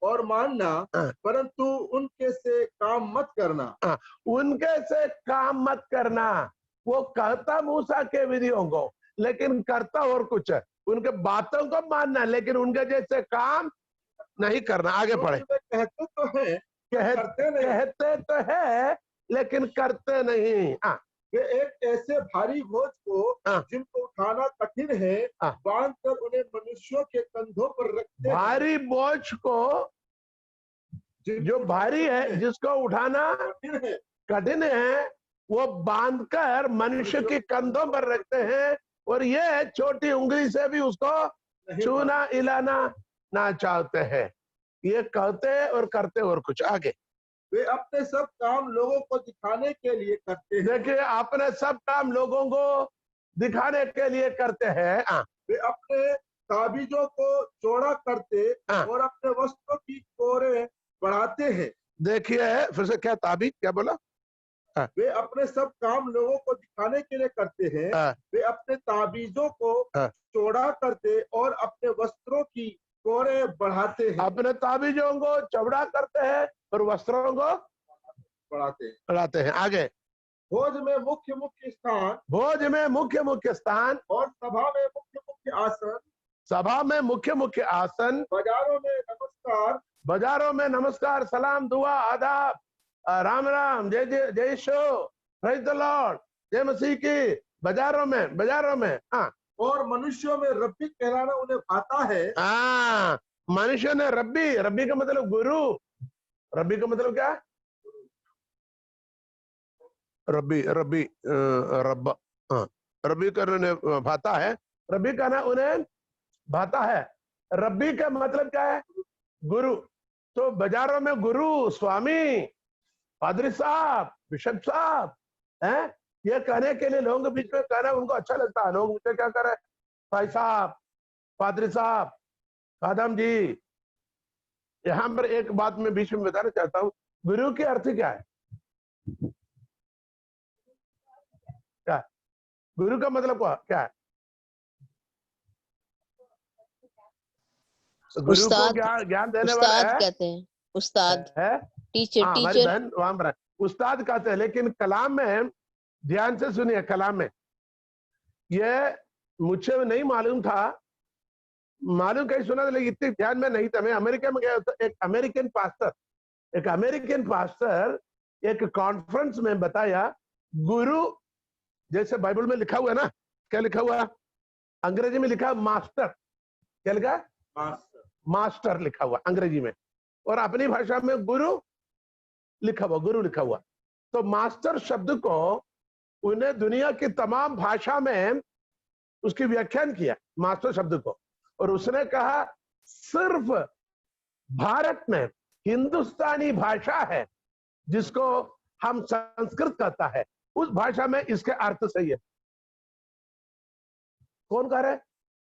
और मानना, परंतु उनके से काम मत करना। उनके से काम मत करना। वो कहता मूसा के विधियों को, लेकिन करता और कुछ है। उनके बातों को मानना, लेकिन उनके जैसे काम नहीं करना। आगे पढ़े। कहते तो है, कहते तो है लेकिन करते नहीं। वे एक ऐसे भारी बोझ को जिनको उठाना कठिन है बांधकर उन्हें मनुष्यों के कंधों पर रखते हैं। भारी बोझ को, जो भारी है, जिसको उठाना कठिन है, वो बांधकर मनुष्य के कंधों पर रखते हैं, और ये छोटी उंगली से भी उसको छूना हिलाना ना चाहते हैं। ये कहते और करते और कुछ। आगे। वे अपने सब काम लोगों को दिखाने के लिए करते हैं। देखिए, अपने सब काम लोगों को दिखाने के लिए करते हैं। वे अपने ताबीजों को चौड़ा करते और अपने वस्त्रों की कोरें बढ़ाते हैं। देखिए फिर से, क्या ताबीज, क्या बोला? वे अपने सब काम लोगों को दिखाने के लिए करते हैं। वे अपने ताबीजों को चौड़ा करते और अपने वस्त्रों की कोरें बढ़ाते हैं। अपने ताबीजों को चौड़ा करते हैं और वस्त्रों को बढ़ाते हैं। आगे। भोज में मुख्य मुख्य स्थान, भोज में मुख्य मुख्य स्थान, और सभा में मुख्य मुख्य आसन, सभा में मुख्य मुख्य आसन, बाजारों में नमस्कार, बाजारों में नमस्कार, सलाम, दुआ, आदाब, राम राम, जय जय, जय यीशु, प्रेज द लॉर्ड, जय मसीह की। बाजारों में। और मनुष्यों में रब्बी कहलाना उन्हें भाता है। मनुष्य ने रब्बी, रब्बी का मतलब गुरु। रब्बी का मतलब क्या? रब्बी रब्बी रब्बा, हाँ, रब्बी करने भाता है, रब्बी कहना उन्हें भाता है। रब्बी का मतलब क्या है? गुरु। तो बाजारों में गुरु, स्वामी, पादरी साहब, बिशप साहब हैं, ये कहने के लिए लोगों के बीच में कहना उनको अच्छा लगता है। लोग मुझे क्या करे, भाई साहब, पादरी साहब, खादम जी। यहां पर एक बात मैं बीच में बताना चाहता हूँ, गुरु के अर्थ क्या है? क्या गुरु का मतलब क्या है? गुरु को ज्ञान देने वाला है, कहते हैं उस्ताद है? टीचर। हाँ, हमारी बहन वहां पर उस्ताद कहते हैं, लेकिन कलाम में ध्यान से सुनिए, कलाम में ये मुझे नहीं मालूम था, मालूम कहीं सुना था लेकिन इतने ध्यान में नहीं था। मैं अमेरिका में गया तो एक अमेरिकन पास्टर एक कॉन्फ्रेंस में बताया, गुरु जैसे बाइबल में लिखा हुआ है ना, क्या लिखा हुआ? अंग्रेजी में लिखा मास्टर, क्या लिखा? मास्टर लिखा हुआ अंग्रेजी में, और अपनी भाषा में गुरु लिखा हुआ। तो मास्टर शब्द को उन्हें दुनिया की तमाम भाषा में उसकी व्याख्यान किया, मास्टर शब्द को, और उसने कहा सिर्फ भारत में हिंदुस्तानी भाषा है जिसको हम संस्कृत कहता है, उस भाषा में इसके अर्थ सही है। कौन कह रहे?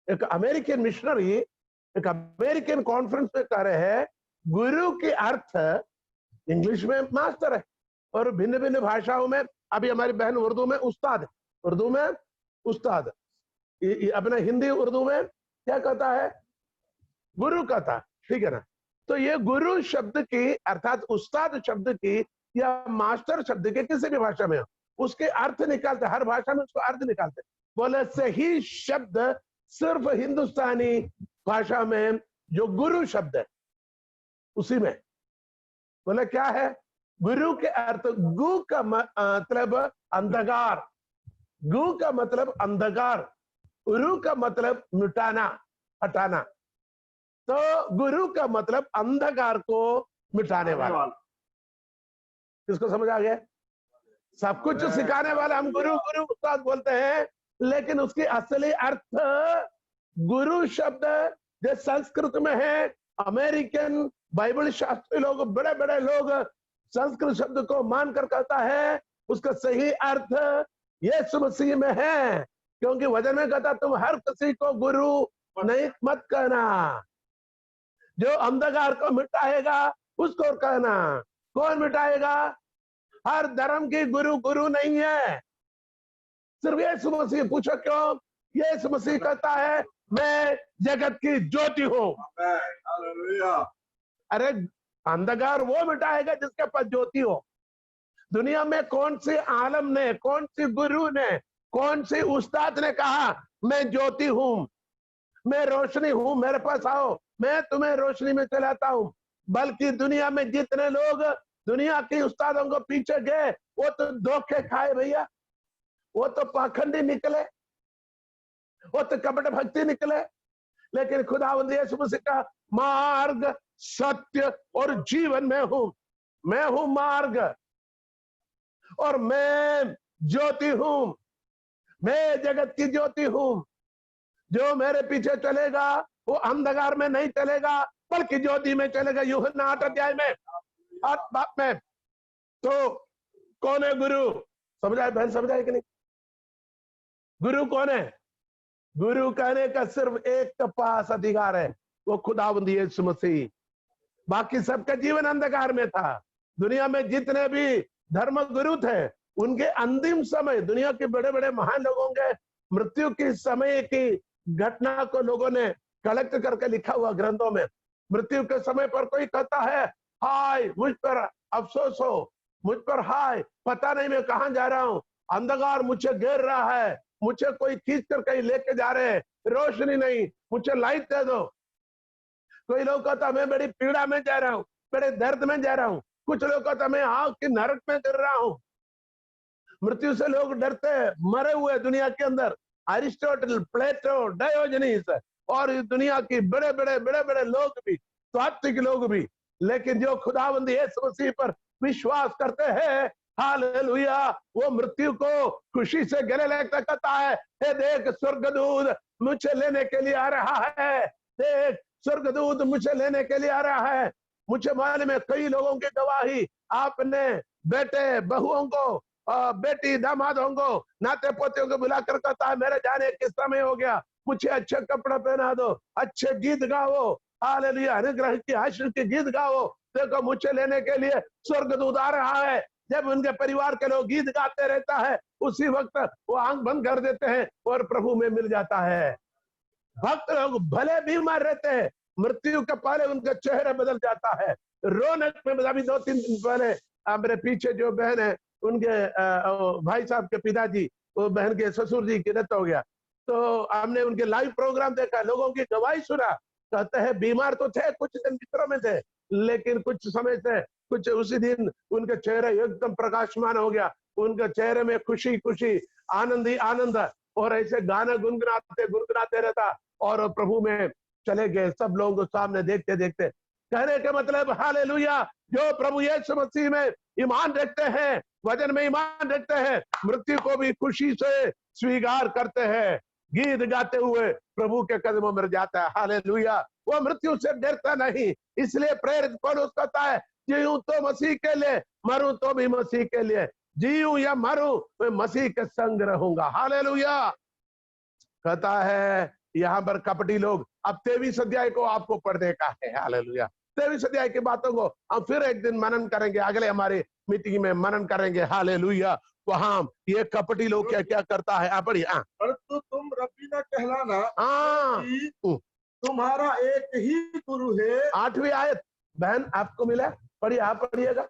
एक अमेरिकन मिशनरी एक अमेरिकन कॉन्फ्रेंस में कह रहे हैं गुरु के अर्थ इंग्लिश में मास्टर है, और भिन्न भिन्न भाषाओं में, अभी हमारी बहन उर्दू में उस्ताद है, उर्दू में उस्ताद, अपना हिंदी उर्दू में क्या कहता है? गुरु कहता, ठीक है ना? तो ये गुरु शब्द की अर्थात उस्ताद शब्द की या मास्टर शब्द के किसी भी भाषा में उसके अर्थ निकालते, हर भाषा में उसको अर्थ निकालते। बोले सही शब्द सिर्फ हिंदुस्तानी भाषा में जो गुरु शब्द है उसी में। बोले क्या है? गुरु के अर्थ, गु का मतलब अंधकार, गु का मतलब अंधकार, गुरु का मतलब मिटाना, हटाना। तो गुरु का मतलब अंधकार को मिटाने वाला। किसको समझ आ गया? सब कुछ सिखाने वाला हम गुरु गुरु उस्ताद बोलते हैं, लेकिन उसकी असली अर्थ गुरु शब्द जो संस्कृत में है, अमेरिकन बाइबल शास्त्री लोग, बड़े बड़े लोग संस्कृत शब्द को मानकर कहता है उसका सही अर्थ यीशु मसीह में है, क्योंकि वचन में कहता तुम हर किसी को गुरु नहीं मत कहना, जो अंधकार को मिटाएगा उसको कहना। कौन मिटाएगा? हर धर्म की गुरु गुरु नहीं है, सिर्फ यीशु मसीह। पूछो क्यों? यीशु मसीह कहता है मैं जगत की ज्योति हूं। अरे अंधकार वो मिटाएगा जिसके पास ज्योति हो। दुनिया में कौन सी आलम ने, कौन सी गुरु ने, कौन सी उस्ताद ने कहा मैं ज्योति हूं, मैं रोशनी हूं, मेरे पास आओ मैं तुम्हें रोशनी में चलाता हूं? बल्कि दुनिया में जितने लोग दुनिया के उस्तादों को पीछे गए वो तो धोखे खाए भैया, वो तो पाखंडी निकले, वो तो कपट भक्ति निकले। लेकिन खुदावंद यीशु मसीह का मार्ग, सत्य और जीवन में हूं, मैं हूं मार्ग और मैं ज्योति हूं, मैं जगत की ज्योति हूं। जो मेरे पीछे चलेगा वो अंधकार में नहीं चलेगा बल्कि ज्योति में चलेगा। यूहन्ना 8 अध्याय में 8 बात में। तो कौन है गुरु? समझाए बहन, समझाए कि नहीं? गुरु कौन है? गुरु कहने का सिर्फ एक के पास अधिकार है, वो खुदावंद यीशु मसीह। बाकी सबका जीवन अंधकार में था। दुनिया में जितने भी धर्म गुरु थे उनके अंतिम समय, दुनिया के बड़े बड़े महान लोगों के मृत्यु के समय की घटना को लोगों ने कलेक्ट करके लिखा हुआ ग्रंथों में। मृत्यु के समय पर कोई कहता है हाय मुझ पर अफसोस हो, मुझ पर हाय पता नहीं मैं कहां जा रहा हूं, अंधकार मुझे घेर रहा है, मुझे कोई खींच कर कहीं लेके जा रहे हैं, रोशनी नहीं, मुझे लाइट दे दो। कोई लोग कहता मैं बड़ी पीड़ा में जा रहा हूं, बड़े दर्द में जा रहा हूं। कुछ लोग कहता मैं आग की नरक में गिर रहा हूं। मृत्यु से लोग डरते हैं, मरे हुए दुनिया के अंदर अरिस्टोटल, प्लेटो, डायोजनीस और इस दुनिया की बड़े बड़े लोग भी, तात्विक लोग भी। लेकिन जो खुदावंद यीशु मसीह पर विश्वास करते हैं हालेलुया। वो मृत्यु को खुशी से गले लगता कहता है, हे देख स्वर्गदूत मुझे लेने के लिए आ रहा है, देख स्वर्गदूत मुझे लेने के लिए आ रहा है। मुझे मालूम है कई लोगों की गवाही आपने बेटे बहुओं को, बेटी दामादों को, नाते पोतियों को बुलाकर कहता है मेरे जाने के समय हो गया, मुझे अच्छे कपड़े पहना दो, अच्छे गीत गाओ, हालेलुया, अनुग्रह की आशीष के गीत गाओ, देखो मुझे लेने के लिए स्वर्गदूत आ रहा है। जब उनके परिवार के लोग गीत गाते रहता है, उसी वक्त वो आंख बंद कर देते हैं और प्रभु में मिल जाता है। भक्त लोग भले बीमार रहते हैं, मृत्यु के पहले उनका चेहरा बदल जाता है, रौनक में। अभी 2-3 दिन पहले मेरे पीछे जो बहन है, उनके भाई साहब के पिताजी, वो बहन के ससुर जी की डेथ हो गया, तो हमने उनके लाइव प्रोग्राम देखा, लोगों की गवाही सुना। कहते हैं बीमार तो थे, कुछ दिन मित्रों में थे, लेकिन कुछ समय से, कुछ उसी दिन उनके चेहरे एकदम प्रकाशमान हो गया, उनके चेहरे में खुशी खुशी, आनंद ही आनंद, और ऐसे गाना गुनगुनाते रहता और प्रभु में चले गए, सब लोगों को सामने देखते देखते। कहने का मतलब हालेलुया, जो प्रभु यीशु मसीह में ईमान रखते हैं, वचन में ईमान रखते हैं, मृत्यु को भी खुशी से स्वीकार करते हैं, गीत गाते हुए प्रभु के कदमों में जाता है। हालेलुया, वो मृत्यु से डरता नहीं। इसलिए प्रेरित पौलुस कहता है, जीऊं तो मसीह के लिए, मरूं तो भी मसीह के लिए, जीऊं या मरूं मैं मसीह के संग रहूंगा। हालेलुया। कहता है यहाँ पर कपटी लोग, अब 23 अध्याय को आपको पढ़ने का है। हालेलुया। 23 अध्याय की बातों को हम फिर एक दिन मनन करेंगे, अगले हमारे मीटिंग में मनन करेंगे। हालेलुया। वहां ये कपटी लोग क्या क्या करता है, पढ़िए। परंतु तुम रब्बी न कहलाना, तुम्हारा एक ही गुरु है। 8वीं आयत बहन आपको मिला, पढ़िए, आप पढ़िएगा।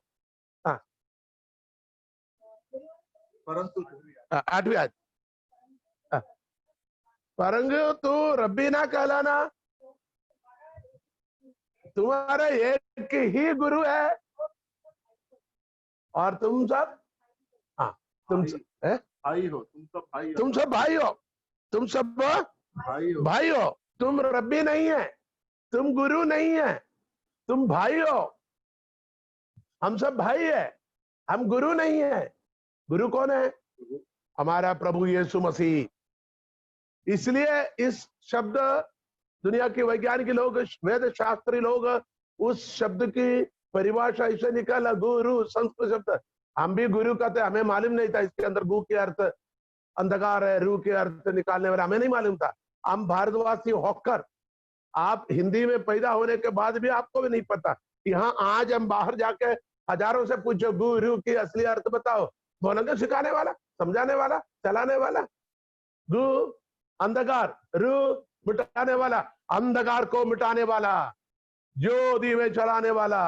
परंतु 8वीं आयत, परंतु तू रब्बी ना कहलाना, तुम्हारा एक ही गुरु है, और तुम सब तुम भाई हो, तुम सब भाई हो, तुम सब भाई हो, तुम सब भाई हो। तुम रब्बी नहीं है, तुम गुरु नहीं है, तुम भाई हो। हम सब भाई है, हम गुरु नहीं है। गुरु कौन है? हमारा प्रभु यीशु मसीह। इसलिए इस शब्द, दुनिया के वैज्ञानिक लोग, वेद शास्त्री लोग उस शब्द की परिभाषा इसे निकाला, गुरु संस्कृत शब्द। हम भी गुरु कहते, हमें मालूम नहीं था इसके अंदर गु के अर्थ अंधकार है, रू के अर्थ निकालने वाला, हमें नहीं मालूम था। हम भारतवासी होकर, आप हिंदी में पैदा होने के बाद भी आपको भी नहीं पता। यहाँ आज हम बाहर जाके हजारों से पूछो गुरु की असली अर्थ बताओ, बोलेंगे सिखाने वाला, समझाने वाला, चलाने वाला। गु अंधकार, रू मिटाने वाला, अंधकार को मिटाने वाला, ज्योति में चलाने वाला।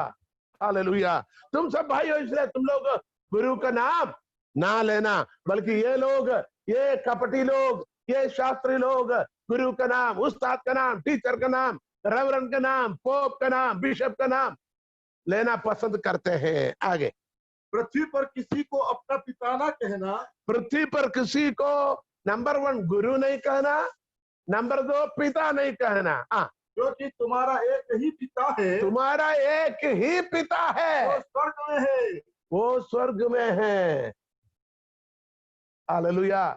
हालेलुया। तुम सब भाई हो, इसलिए तुम लोग गुरु का नाम ना लेना, बल्कि ये लोग, ये कपटी लोग, ये शास्त्री लोग गुरु का नाम, उस्ताद का नाम, टीचर का नाम, रेवरेंड का नाम, पोप का नाम, बिशप का नाम लेना पसंद करते हैं। आगे, पृथ्वी पर किसी को अपना पिता ना कहना, पृथ्वी पर किसी को नंबर 1 गुरु नहीं कहना, नंबर 2 पिता नहीं कहना, क्योंकि तुम्हारा एक ही पिता है, तुम्हारा एक ही पिता है, वो स्वर्ग में है, वो स्वर्ग में है। हालेलुया।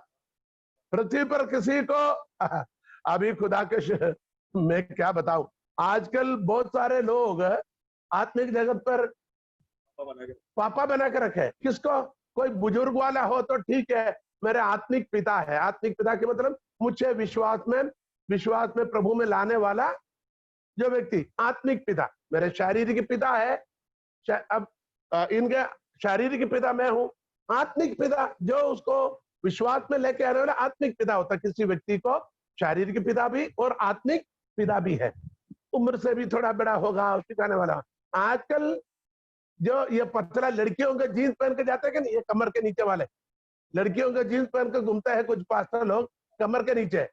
पृथ्वी पर किसी को, अभी खुदा के मैं क्या बताऊं, आजकल बहुत सारे लोग आत्मिक जगत पर पापा बना के रखे। किसको? कोई बुजुर्ग वाला हो तो ठीक है, मेरे आत्मिक पिता है। आत्मिक पिता के मतलब मुझे विश्वास में प्रभु में लाने वाला जो व्यक्ति, आत्मिक पिता। मेरे शारीरिक पिता है, अब इनके शारीरिक पिता मैं हूं। आत्मिक पिता जो उसको विश्वास में लेके आने वाला आत्मिक पिता होता है। किसी व्यक्ति को शारीरिक पिता भी और आत्मिक पिता भी है, उम्र से भी थोड़ा बड़ा होगा, सिखाने वाला। आजकल जो ये पतला लड़कियों के जीन्स पहन के जाते हैं कि नहीं, ये कमर के नीचे वाले लड़कियों के जीन्स पहन के घूमता है कुछ पास्टर लोग कमर के नीचे,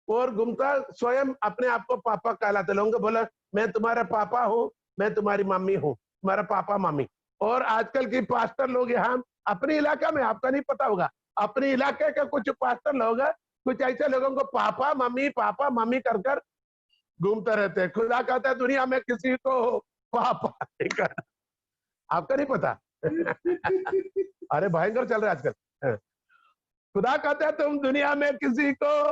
और घूमता स्वयं अपने आप को पापा कहलाते। लोगों को बोला मैं तुम्हारा पापा हूँ, मैं तुम्हारी मम्मी हूँ, तुम्हारा पापा मम्मी। और आजकल की पास्टर लोग यहाँ अपने इलाका में, आपका नहीं पता होगा, अपने इलाके के कुछ पास्टर लोग कुछ ऐसे लोगों को पापा मम्मी कर कर घूमते रहते हैं। खुदा कहता है दुनिया में किसी को पापा नहीं कर, आपका नहीं पता। अरे भयंकर चल रहा है आजकल। खुदा कहते हैं तुम दुनिया में किसी को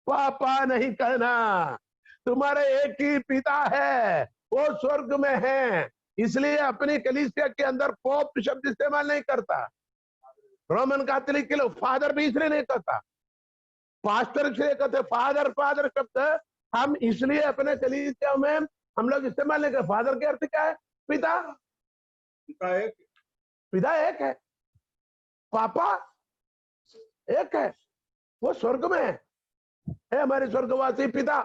पापा नहीं कहना, तुम्हारे एक ही पिता है, वो स्वर्ग में है। इसलिए अपनी कलीसिया के अंदर पोप शब्द इस्तेमाल नहीं करता। रोमन कैथोलिक के लोग फादर भी इसलिए नहीं कहता, पास्टर इसलिए कहते फादर। फादर शब्द हम इसलिए अपने कलीसिया में हम लोग इस्तेमाल नहीं करते। फादर के अर्थ क्या है? पिता। पिता एक है, पापा एक है, वो स्वर्ग में है हमारे स्वर्गवासी पिता।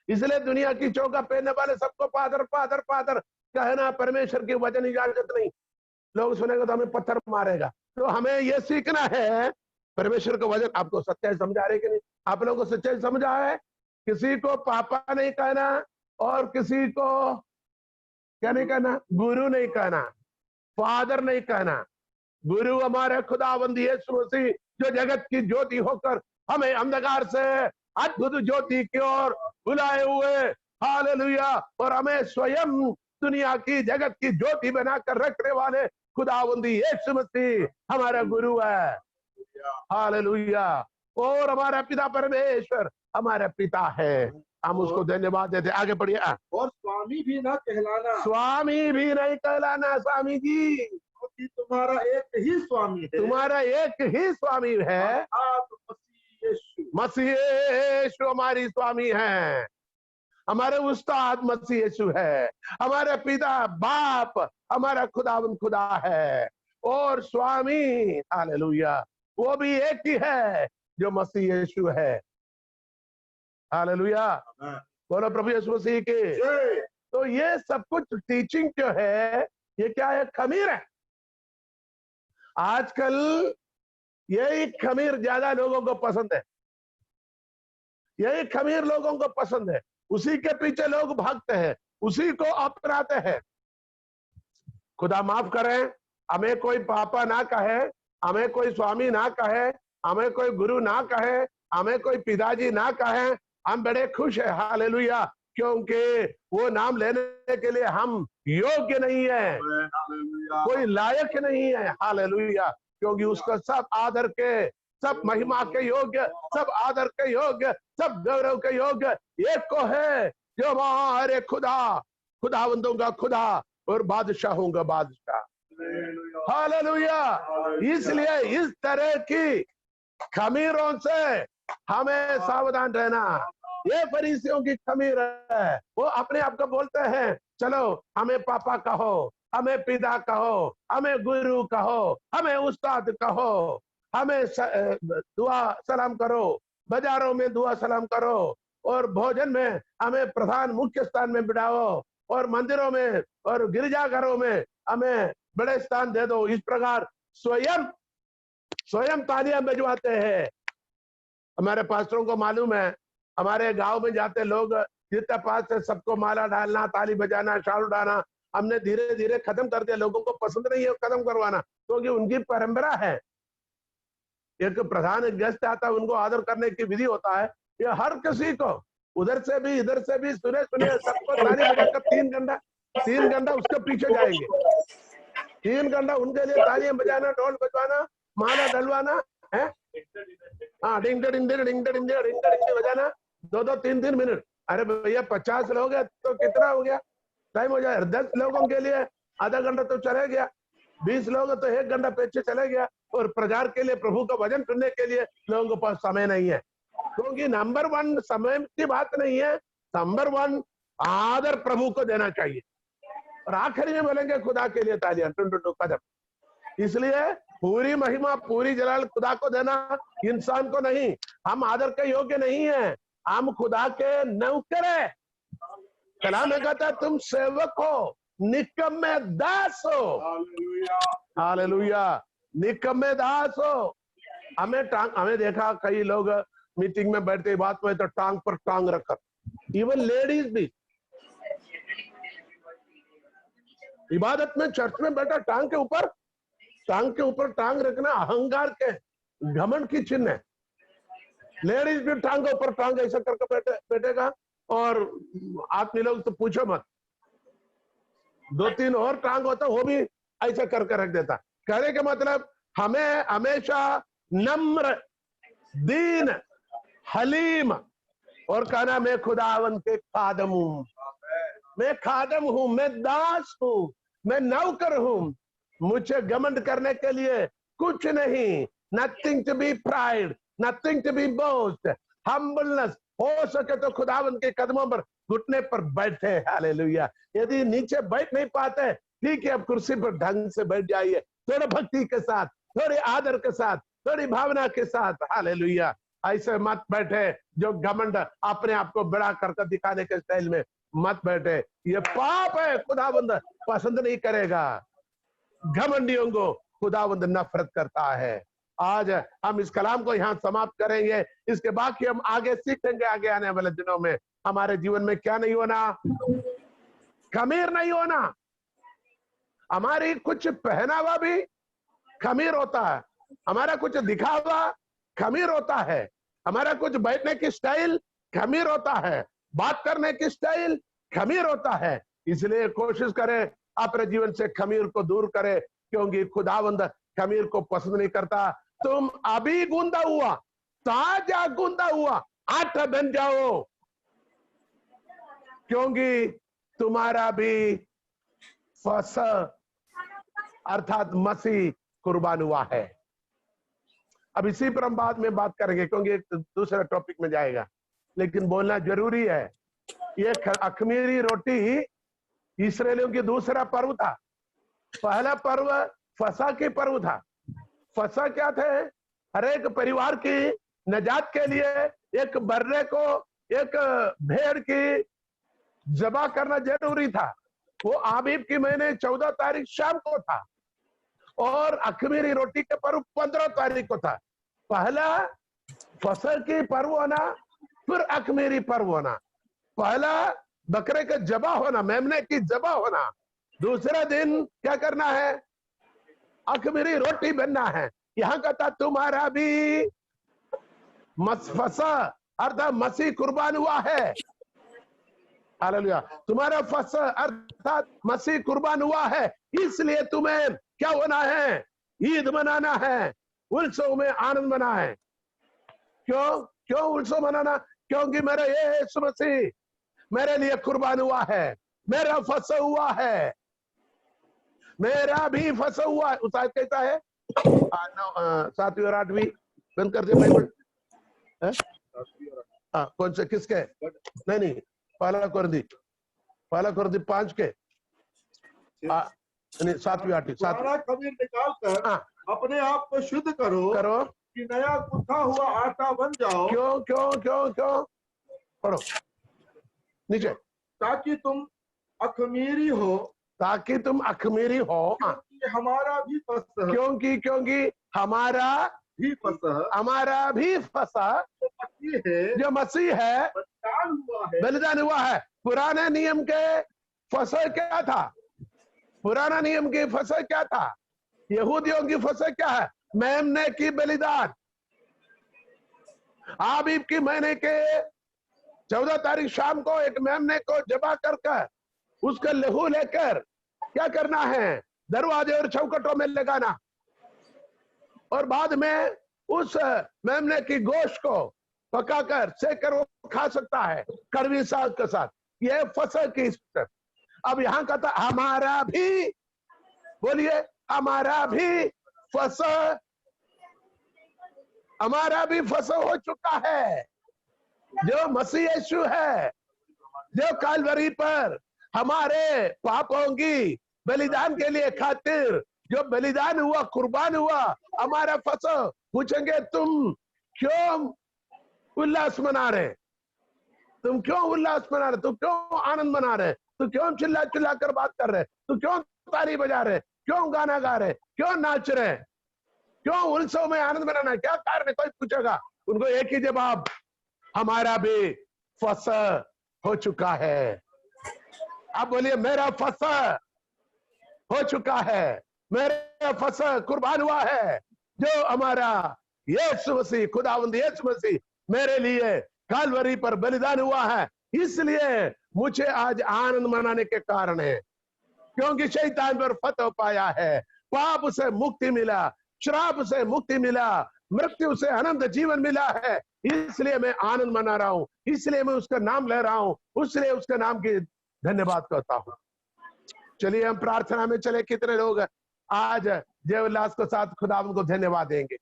इसलिए दुनिया की चौका पहनने वाले सबको फादर फादर फादर कहना परमेश्वर की वचन इजाजत नहीं। लोग सुनेंगे तो हमें पत्थर मारेगा। तो हमें यह सीखना है परमेश्वर का वचन। आपको सच्चाई समझा रहे कि नहीं? आप लोगों को सच्चाई समझा है? किसी को पापा नहीं कहना और किसी को क्या नहीं कहना? गुरु नहीं कहना, फादर नहीं कहना। गुरु हमारे खुदावंद यीशु मसीह जो जगत की ज्योति होकर हमें अंधकार से अद्भुत ज्योति की ओर बुलाए हुए, हालेलुया, और हमें स्वयं दुनिया की जगत की ज्योति बनाकर रखने वाले खुदावंद यीशु मसीह हमारा गुरु है। हालेलुया। और हमारा पिता परमेश्वर हमारा पिता है, हम उसको धन्यवाद देते। आगे बढ़िए। और स्वामी भी ना कहलाना, स्वामी भी नहीं कहलाना। स्वामी जी, क्योंकि तुम्हारा एक ही स्वामी है, तुम्हारा एक ही स्वामी है, मसीह यीशु हमारी स्वामी है। हमारे उस्ताद मसीह यीशु है, हमारे पिता बाप हमारा खुदावंद खुदा है। और स्वामी हालेलुया वो भी एक ही है जो मसीह यीशु है। हालेलुया, बोलो प्रभु यीशु मसीह के। तो ये सब कुछ टीचिंग जो है ये क्या है? खमीर है। आजकल यही खमीर ज्यादा लोगों को पसंद है, यही खमीर लोगों को पसंद है, उसी के पीछे लोग भागते हैं, उसी को अपनाते हैं। खुदा माफ करें, हमें कोई पापा ना कहे, हमें कोई स्वामी ना कहे, हमें कोई गुरु ना कहे, हमें कोई पिताजी ना कहे, हम बड़े खुश है। हालेलुया, क्योंकि वो नाम लेने के लिए हम योग्य नहीं है, कोई लायक नहीं है। हालेलुया, क्योंकि उसका सब आदर के, सब महिमा के योग्य, सब आदर के योग्य, सब गौरव के योग्य एक को है जो हमारे खुदा, खुदावंदों का खुदा और बादशाहों का बादशाह। हालेलुया। इसलिए इस तरह की खमीरों से हमें सावधान रहना। ये फरीसियों की खमीर है, वो अपने आप को बोलते हैं चलो हमें पापा कहो, हमें पिता कहो, हमें गुरु कहो, हमें उस्ताद कहो, हमें दुआ सलाम करो, बाजारों में दुआ सलाम करो, और भोजन में हमें प्रधान मुख्य स्थान में बिठाओ, और मंदिरों में और गिरजाघरों में हमें बड़े स्थान दे दो। इस प्रकार स्वयं तालियां बजवाते हैं। हमारे पास्टरों को मालूम है, हमारे गांव में जाते लोग जितना पास है सबको माला डालना, ताली बजाना, शाल उड़ाना हमने धीरे धीरे खत्म कर दिया। लोगों को पसंद नहीं है खत्म करवाना, क्योंकि उनकी परंपरा है। एक प्रधान गेस्ट आता है, उनको आदर करने की विधि होता है। ये हर किसी को उधर से भी इधर से भी सुने सबको ताली बजाकर 3 घंटा उसके पीछे जाएंगे। 3 घंटा उनके लिए तालियां बजाना, ढोल बजवाना, माला डलवाना है। हाँ, डिंग डिंग डिंग डिंग डिंग डिंग बजाना 2-2 3-3 मिनट। अरे भैया 50 लोग हैं तो कितना हो गया? टाइम हो जाए। 10 लोगों के लिए आधा घंटा तो चले गया, 20 लोग तो 1 घंटा पीछे चले गया। और प्रचार के लिए, प्रभु का वचन सुनने के लिए लोगों के पास समय नहीं है, क्योंकि नंबर 1 समय की बात नहीं है, नंबर 1 आदर प्रभु को देना चाहिए। और आखिरी में बोलेंगे खुदा के लिए तालियां, टुन कदम। इसलिए पूरी महिमा पूरी जलाल खुदा को देना, इंसान को नहीं। हम आदर के योग्य नहीं है, हम खुदा के नौकर है। कलाम में कहता है तुम सेवक हो, निकम्मे दास हो। हालेलुया, निकम्मे दास हो। हमें देखा कई लोग मीटिंग में बैठते बात में तो टांग पर टांग रखकर, इवन लेडीज भी इबादत में चर्च में बैठा टांग के ऊपर टांग रखना अहंकार के, घमंड की चिन्ह है। लेडीज भी टांग के ऊपर टांग ऐसा करके बैठेगा। और आदमी लोग तो पूछो मत, 2-3 और टांग होता वो भी ऐसा करके रख देता। कहने का मतलब हमें हमेशा नम्र, दीन, हलीम और कहना मैं खुदावन के खादम हूं, मैं खादम हूं, मैं दास हूं, मैं नौकर हूं, मुझे घमंड करने के लिए कुछ नहीं। Nothing to be pride, nothing to be boast, humbleness. हो सके तो खुदावन के कदमों पर घुटने पर बैठे। हालेलुया। यदि नीचे बैठ नहीं पाते, ठीक है, अब कुर्सी पर ढंग से बैठ जाइए, थोड़ा भक्ति के साथ, थोड़े आदर के साथ, थोड़ी भावना के साथ। हालेलुया। ऐसे मत बैठे जो घमंड अपने आप को बड़ा करके दिखाने के स्टाइल में मत बैठे, ये पाप है, खुदावंद पसंद नहीं करेगा। घमंडियों को खुदावंद नफरत करता है। आज हम इस कलाम को यहाँ समाप्त करेंगे, इसके बाकी हम आगे सीखेंगे। आगे आने वाले दिनों में हमारे जीवन में क्या नहीं होना, खमीर नहीं होना। हमारी कुछ पहनावा भी खमीर होता है, हमारा कुछ दिखावा खमीर होता है, हमारा कुछ बैठने की स्टाइल खमीर होता है, बात करने की स्टाइल खमीर होता है। इसलिए कोशिश करें अपने जीवन से खमीर को दूर करें, क्योंकि खुदावंद खमीर को पसंद नहीं करता। तुम अभी गूंदा हुआ, ताजा गूंदा हुआ आटा बन जाओ, क्योंकि तुम्हारा भी फसह अर्थात मसीह कुर्बान हुआ है। अब इसी पर हम बाद में बात करेंगे, क्योंकि एक दूसरा टॉपिक में जाएगा, लेकिन बोलना जरूरी है। ये अखमीरी रोटी इस्राएलियों की दूसरा पर्व था। पहला पर्व फसह की पर्व था। फसह क्या थे? हर एक परिवार की नजात के लिए एक बर्रे को, एक भेड़ की ज़बह करना जरूरी था। वो आबीब की महीने 14 तारीख शाम को था, और अखमीरी रोटी के पर्व 15 तारीख को था। पहला फसह की पर्व होना, फिर अखमीरी पर्व होना। पहला बकरे का ज़बह होना, मेमने की ज़बह होना। दूसरा दिन क्या करना है? अखमीरी रोटी बनना है। यहाँ कहता तुम्हारा भी फसह अर्थात मसीह कुर्बान हुआ है। हालेलुया। तुम्हारा फसह अर्थात मसीह कुर्बान हुआ है, इसलिए तुम्हें क्या होना है? ईद मनाना है, उत्सव में आनंद मना है। क्यों उत्सव मनाना? क्योंकि मेरा यीशु मसीह मेरे लिए कुर्बान हुआ है, मेरा फसह हुआ है, मेरा भी फसह हुआ है। उस आयत कहता है 7वीं और 8वीं बंद कर दे बाइबल। कौन से किसके? नहीं, पहला कुरिन्थी 5 के 7वीं 8वीं। खमीर निकाल कर अपने आप को शुद्ध करो कि नया गुथा हुआ आटा बन जाओ। क्यों पढ़ो नीचे। ताकि तुम अखमीरी हो, क्योंकि हमारा भी फसह, क्योंकि हमारा भी फसह जो मसीह है बलिदान हुआ है। पुराने नियम के फसह क्या था? पुराना नियम की फसह क्या था? यहूदियों की फसह क्या है? मेमने की बलिदान। आबीब की महीने के 14 तारीख शाम को एक मेमने को ज़बह कर उसका लहू लेकर क्या करना है? दरवाजे और चौखटों में लगाना, और बाद में उस मेमने की गोश्त को पकाकर सेकर वो खा सकता है कड़वी साग के साथ। ये फसह की। अब यहाँ का था हमारा भी, बोलिए हमारा भी फसह हो चुका है। जो मसीह यीशु है, जो कालवरी पर हमारे पापों की बलिदान के लिए खातिर जो बलिदान हुआ, कुर्बान हुआ, हमारा फसह। पूछेंगे तुम क्यों उल्लास मना रहे? तुम क्यों उल्लास मना रहे? तुम क्यों आनंद मना रहे? तुम क्यों चिल्ला चिल्ला कर बात कर रहे? तुम क्यों ताली बजा रहे? क्यों गाना गा रहे? क्यों नाच रहे? क्यों उत्सव में आनंद मनाना? क्या कारण है? कोई पूछेगा, उनको एक ही जवाब, हमारा भी फसह हो चुका है। आप बोलिए मेरा फसह हो चुका है, मेरा फसह कुर्बान हुआ है। जो हमारा यीशु मसीह, खुदावंद यीशु मसीह मेरे लिए कालवरी पर बलिदान हुआ है, इसलिए मुझे आज आनंद मनाने के कारण है। क्योंकि शैतान पर फतह पाया है, पाप से मुक्ति मिला, श्राप से मुक्ति मिला, मृत्यु से अनंत जीवन मिला है। इसलिए मैं आनंद मना रहा हूं, इसलिए मैं उसका नाम ले रहा हूं, इसलिए उसके नाम की धन्यवाद करता हूं। चलिए हम प्रार्थना में चले। कितने लोग आज जय उल्लास के साथ खुदा को धन्यवाद देंगे?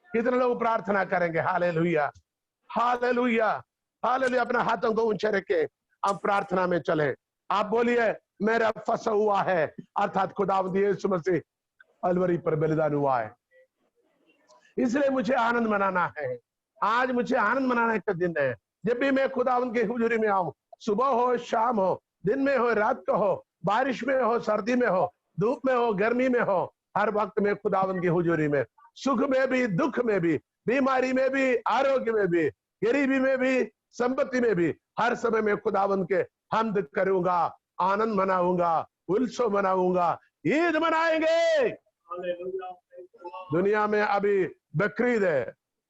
कितने लोग प्रार्थना करेंगे? Hallelujah, hallelujah, hallelujah. अपना हाथों को ऊंचे रखे, हम प्रार्थना में चले। आप बोलिए, मेरा फंसा हुआ है, अर्थात खुदावंद यीशु मसीह अलवरी पर बलिदान हुआ है, इसलिए मुझे आनंद मनाना है। आज मुझे आनंद मनाने का दिन है। जब भी मैं खुदावंद की हुजूरी में आऊं, सुबह हो, शाम हो, दिन में हो, रात को हो, बारिश में हो, सर्दी में हो, धूप में हो, गर्मी में हो, हर वक्त में खुदावंद की हुजूरी में, सुख में भी, दुख में भी, बीमारी में भी, आरोग्य में भी, गरीबी में भी, संपत्ति में भी, हर समय में खुदावंद के हमद करूंगा, आनंद मनाऊंगा, उल्सो मनाऊंगा, ईद मनाएंगे। दुनिया में अभी बकरीद है,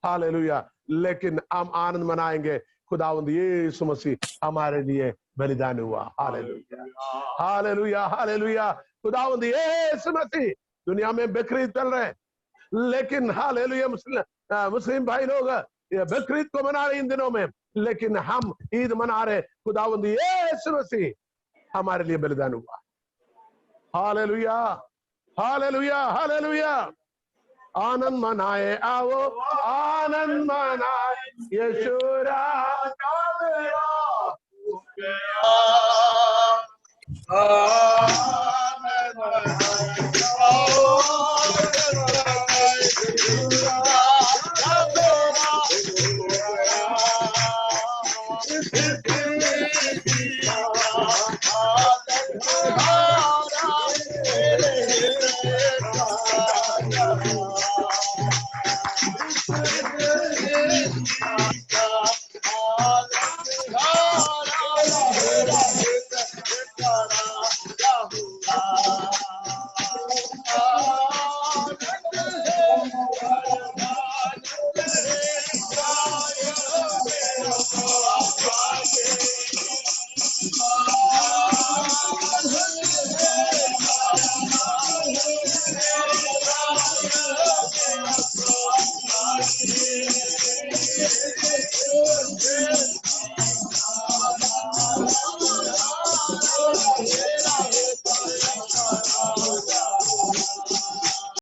हालेलुया, लेकिन हम आनंद मनाएंगे। खुदावंद यीशु मसीह हमारे लिए बलिदान हुआ। Hallelujah, hallelujah, hallelujah. खुदावंद यीशु मसीह, दुनिया में बकरीद चल रहे हैं, लेकिन हालेलुया मुस्लिम भाई लोग ये बकरीद को मना रहे इन दिनों में, लेकिन हम ईद मना रहे। खुदावंद यीशु मसीह हमारे लिए बलिदान हुआ। Hallelujah, hallelujah, hallelujah. आनंद मनाए, आओ आनंद मनाए, यीशु राजा मेरा